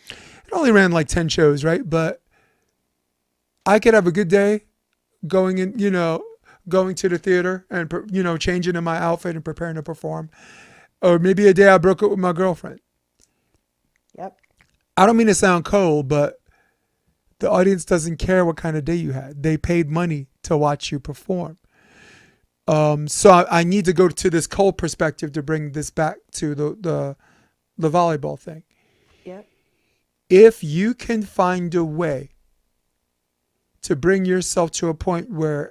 it only ran like 10 shows, right? But I could have a good day going in, going to the theater and, changing in my outfit and preparing to perform. Or maybe a day I broke up with my girlfriend. Yep. I don't mean to sound cold, but the audience doesn't care what kind of day you had. They paid money to watch you perform. So I need to go to this cold perspective to bring this back to the volleyball thing. Yep. If you can find a way to bring yourself to a point where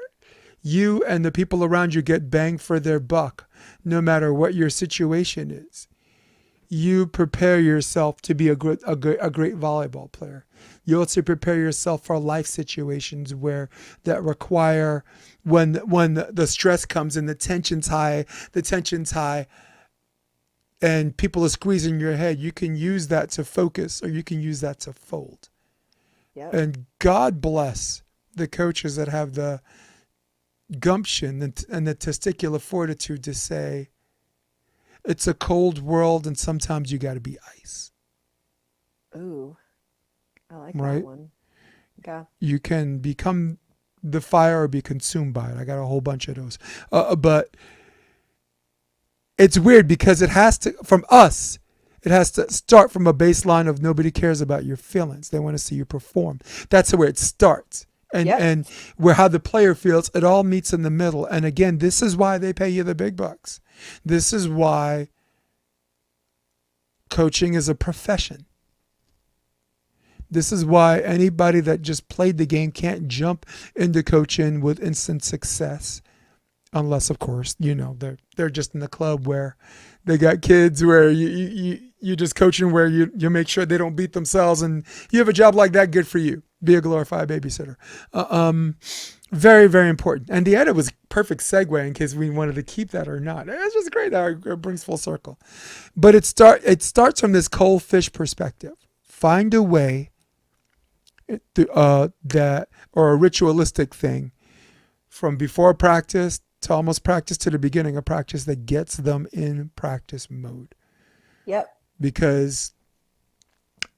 you and the people around you get bang for their buck, no matter what your situation is, you prepare yourself to be a great volleyball player. You also prepare yourself for life situations where that require when the stress comes and the tension's high, and people are squeezing your head. You can use that to focus, or you can use that to fold. Yep. And God bless the coaches that have the gumption and the testicular fortitude to say, it's a cold world and sometimes you got to be ice. Ooh, I like Right? that one. Yeah. You can become the fire or be consumed by it. I got a whole bunch of those. But it's weird because it has to start from a baseline of nobody cares about your feelings. They want to see you perform. That's where it starts. Yep. And where how the player feels, it all meets in the middle. And again, this is why they pay you the big bucks. This is why coaching is a profession. This is why anybody that just played the game can't jump into coaching with instant success. Unless, of course, they're just in the club where they got kids where you just coaching where you make sure they don't beat themselves, and you have a job like that. Good for you. Be a glorified babysitter. Very, very important. And the edit was perfect segue in case we wanted to keep that or not. It's just great how it brings full circle. But it starts from this cold fish perspective. Find a way that or a ritualistic thing from before practice to almost practice to the beginning of practice that gets them in practice mode. Yep. Because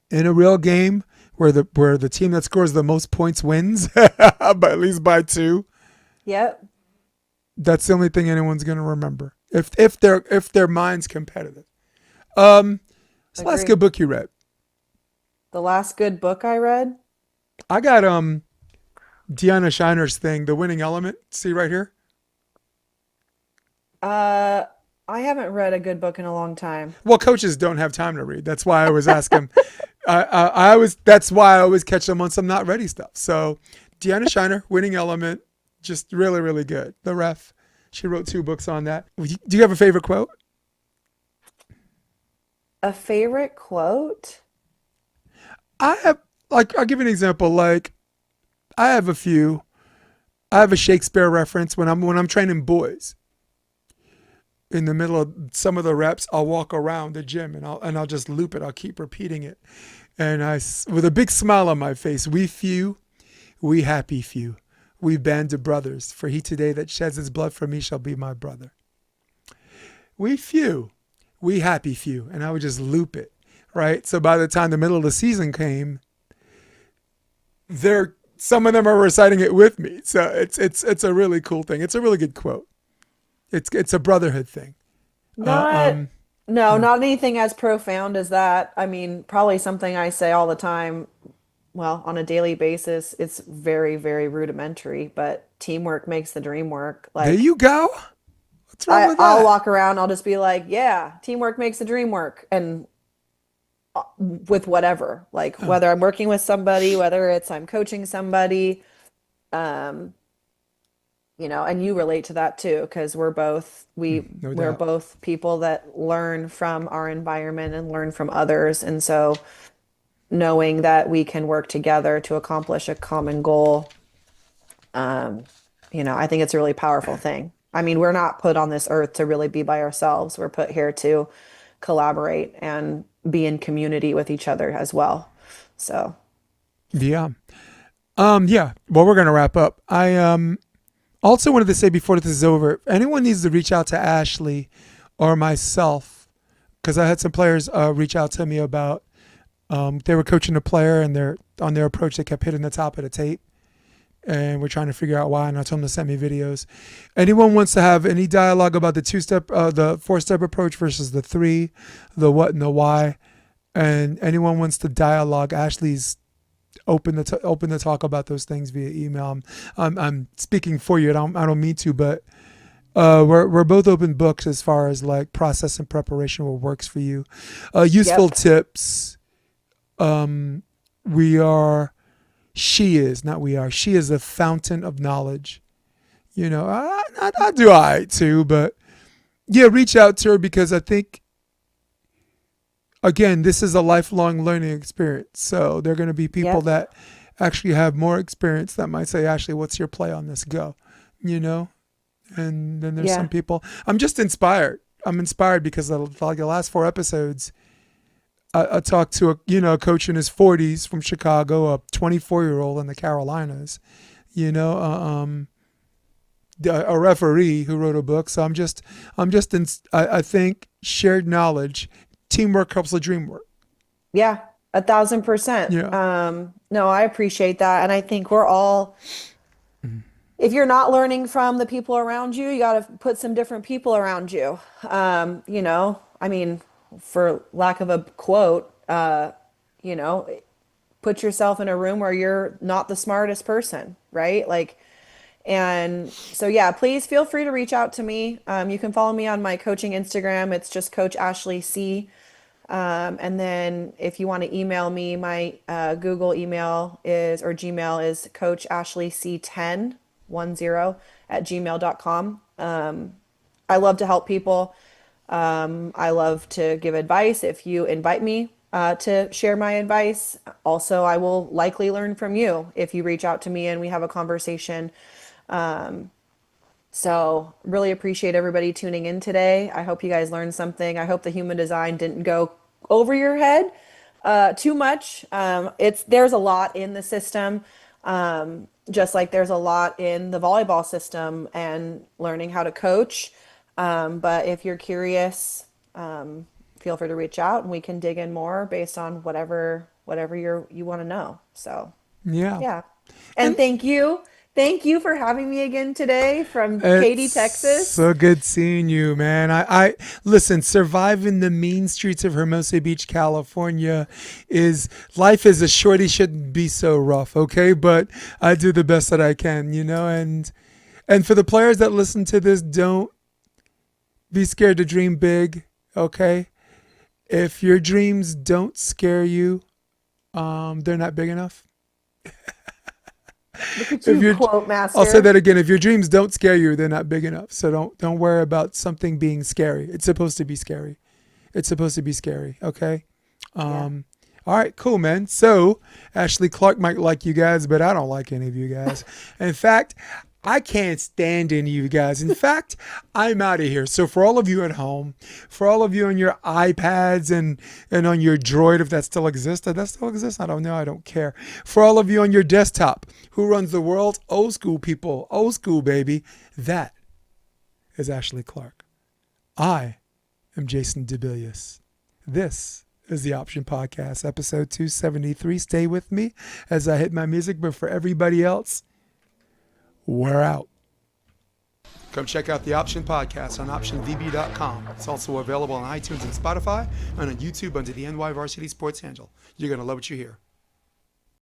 in a real game where the team that scores the most points wins, but at least by two, Yep. that's the only thing anyone's gonna remember. If their mind's competitive. What's the last Agree. good book you read? The last good book I read. I got Deanna Shiner's thing, The Winning Element. See right here? Uh, I haven't read a good book in a long time. Well, coaches don't have time to read. That's why I always ask them. I always that's why I always catch them on some not ready stuff. So Deanna Shiner, Winning Element, just really, really good. The Ref. She wrote 2 books on that. Do you have a favorite quote? A favorite quote? I have I'll give you an example. Like I have a few. I have a Shakespeare reference when I'm training boys. In the middle of some of the reps, I'll walk around the gym and I'll just loop it. I'll keep repeating it, and with a big smile on my face. We few, we happy few, we band of brothers. For he today that sheds his blood for me shall be my brother. We few, we happy few, and I would just loop it, right? So by the time the middle of the season came, some of them are reciting it with me. So it's a really cool thing. It's a really good quote. It's a brotherhood thing. Uh, Not, um, no, not anything as profound as that. I mean, probably something I say all the time, well, on a daily basis. It's very, very rudimentary, but teamwork makes the dream work. there Like, you go. What's wrong with I'll that? walk around, I'll just be like, yeah, teamwork makes the dream work. And with whatever, like Oh, whether I'm working with somebody, whether it's I'm coaching somebody, um, and you relate to that too, because no we're doubt. both people that learn from our environment and learn from others. And so knowing that we can work together to accomplish a common goal, um, I think it's a really powerful thing. I mean, we're not put on this earth to really be by ourselves. We're put here to collaborate and be in community with each other as well. So, Yeah. Yeah. Well, we're gonna wrap up. I also wanted to say before this is over, if anyone needs to reach out to Ashley or myself, because I had some players reach out to me about they were coaching a player and they're on their approach they kept hitting the top of the tape. And we're trying to figure out why. And I told them to send me videos. Anyone wants to have any dialogue about the the 4-step approach versus the 3, the what and the why, and anyone wants to dialogue, Ashley's open to talk about those things via email. I'm speaking for you. I don't mean to, but we're both open books as far as like process and preparation, what works for you, useful yep. tips. We are. She is, not we are. She is a fountain of knowledge. I do I too, but yeah, reach out to her because I think, again, this is a lifelong learning experience. So there are going to be people Yep. that actually have more experience that might say, Ashley, what's your play on this? Go, you know? And then there's some Yeah. people, I'm just inspired. I'm inspired because like the last 4 episodes, I talked to a coach in his 40s from Chicago, a 24-year-old in the Carolinas, you know, a referee who wrote a book. So I think shared knowledge, teamwork helps the dream work. Yeah. 1,000%. Yeah. No, I appreciate that. And I think we're all, if you're not learning from the people around you, you got to put some different people around you. I mean, for lack of a quote, you know, put yourself in a room where you're not the smartest person, right? Like, and so, yeah, please feel free to reach out to me. You can follow me on my coaching Instagram. It's just Coach Ashley C. And then if you want to email me, my Google email or Gmail is Coach Ashley C10 at gmail.com. I love to help people. I love to give advice. If you invite me to share my advice, also, I will likely learn from you if you reach out to me and we have a conversation. So really appreciate everybody tuning in today. I hope you guys learned something. I hope the human design didn't go over your head too much. There's a lot in the system, just like there's a lot in the volleyball system and learning how to coach. But if you're curious, feel free to reach out and we can dig in more based on whatever you want to know. So Yeah. yeah. And thank you for having me again today from Katy, It's Texas. so good seeing you, man. I listen, surviving the mean streets of Hermosa Beach, California is life is a shorty shouldn't be so rough, okay? But I do the best that I can, and for the players that listen to this, don't be scared to dream big, okay? If your dreams don't scare you, they're not big enough. Look at If you, your quote I'll say master. that again. If your dreams don't scare you, they're not big enough. So don't worry about something being scary. It's supposed to be scary. It's supposed to be scary. Okay. Yeah. All right. Cool, man. So Ashely Clark might like you guys, but I don't like any of you guys. In fact, I can't stand any of you guys. In fact, I'm out of here. So for all of you at home, for all of you on your iPads and on your Droid, if that still exists, does that still exist? I don't know. I don't care. For all of you on your desktop, who runs the world? Old school people, old school baby. That is Ashely Clark. I am Jason DeBillius. This is the Option Podcast, episode 273. Stay with me as I hit my music, but for everybody else, we're out. Come check out the Option Podcast on optionvb.com. It's also available on iTunes and Spotify and on YouTube under the NY Varsity Sports handle. You're going to love what you hear.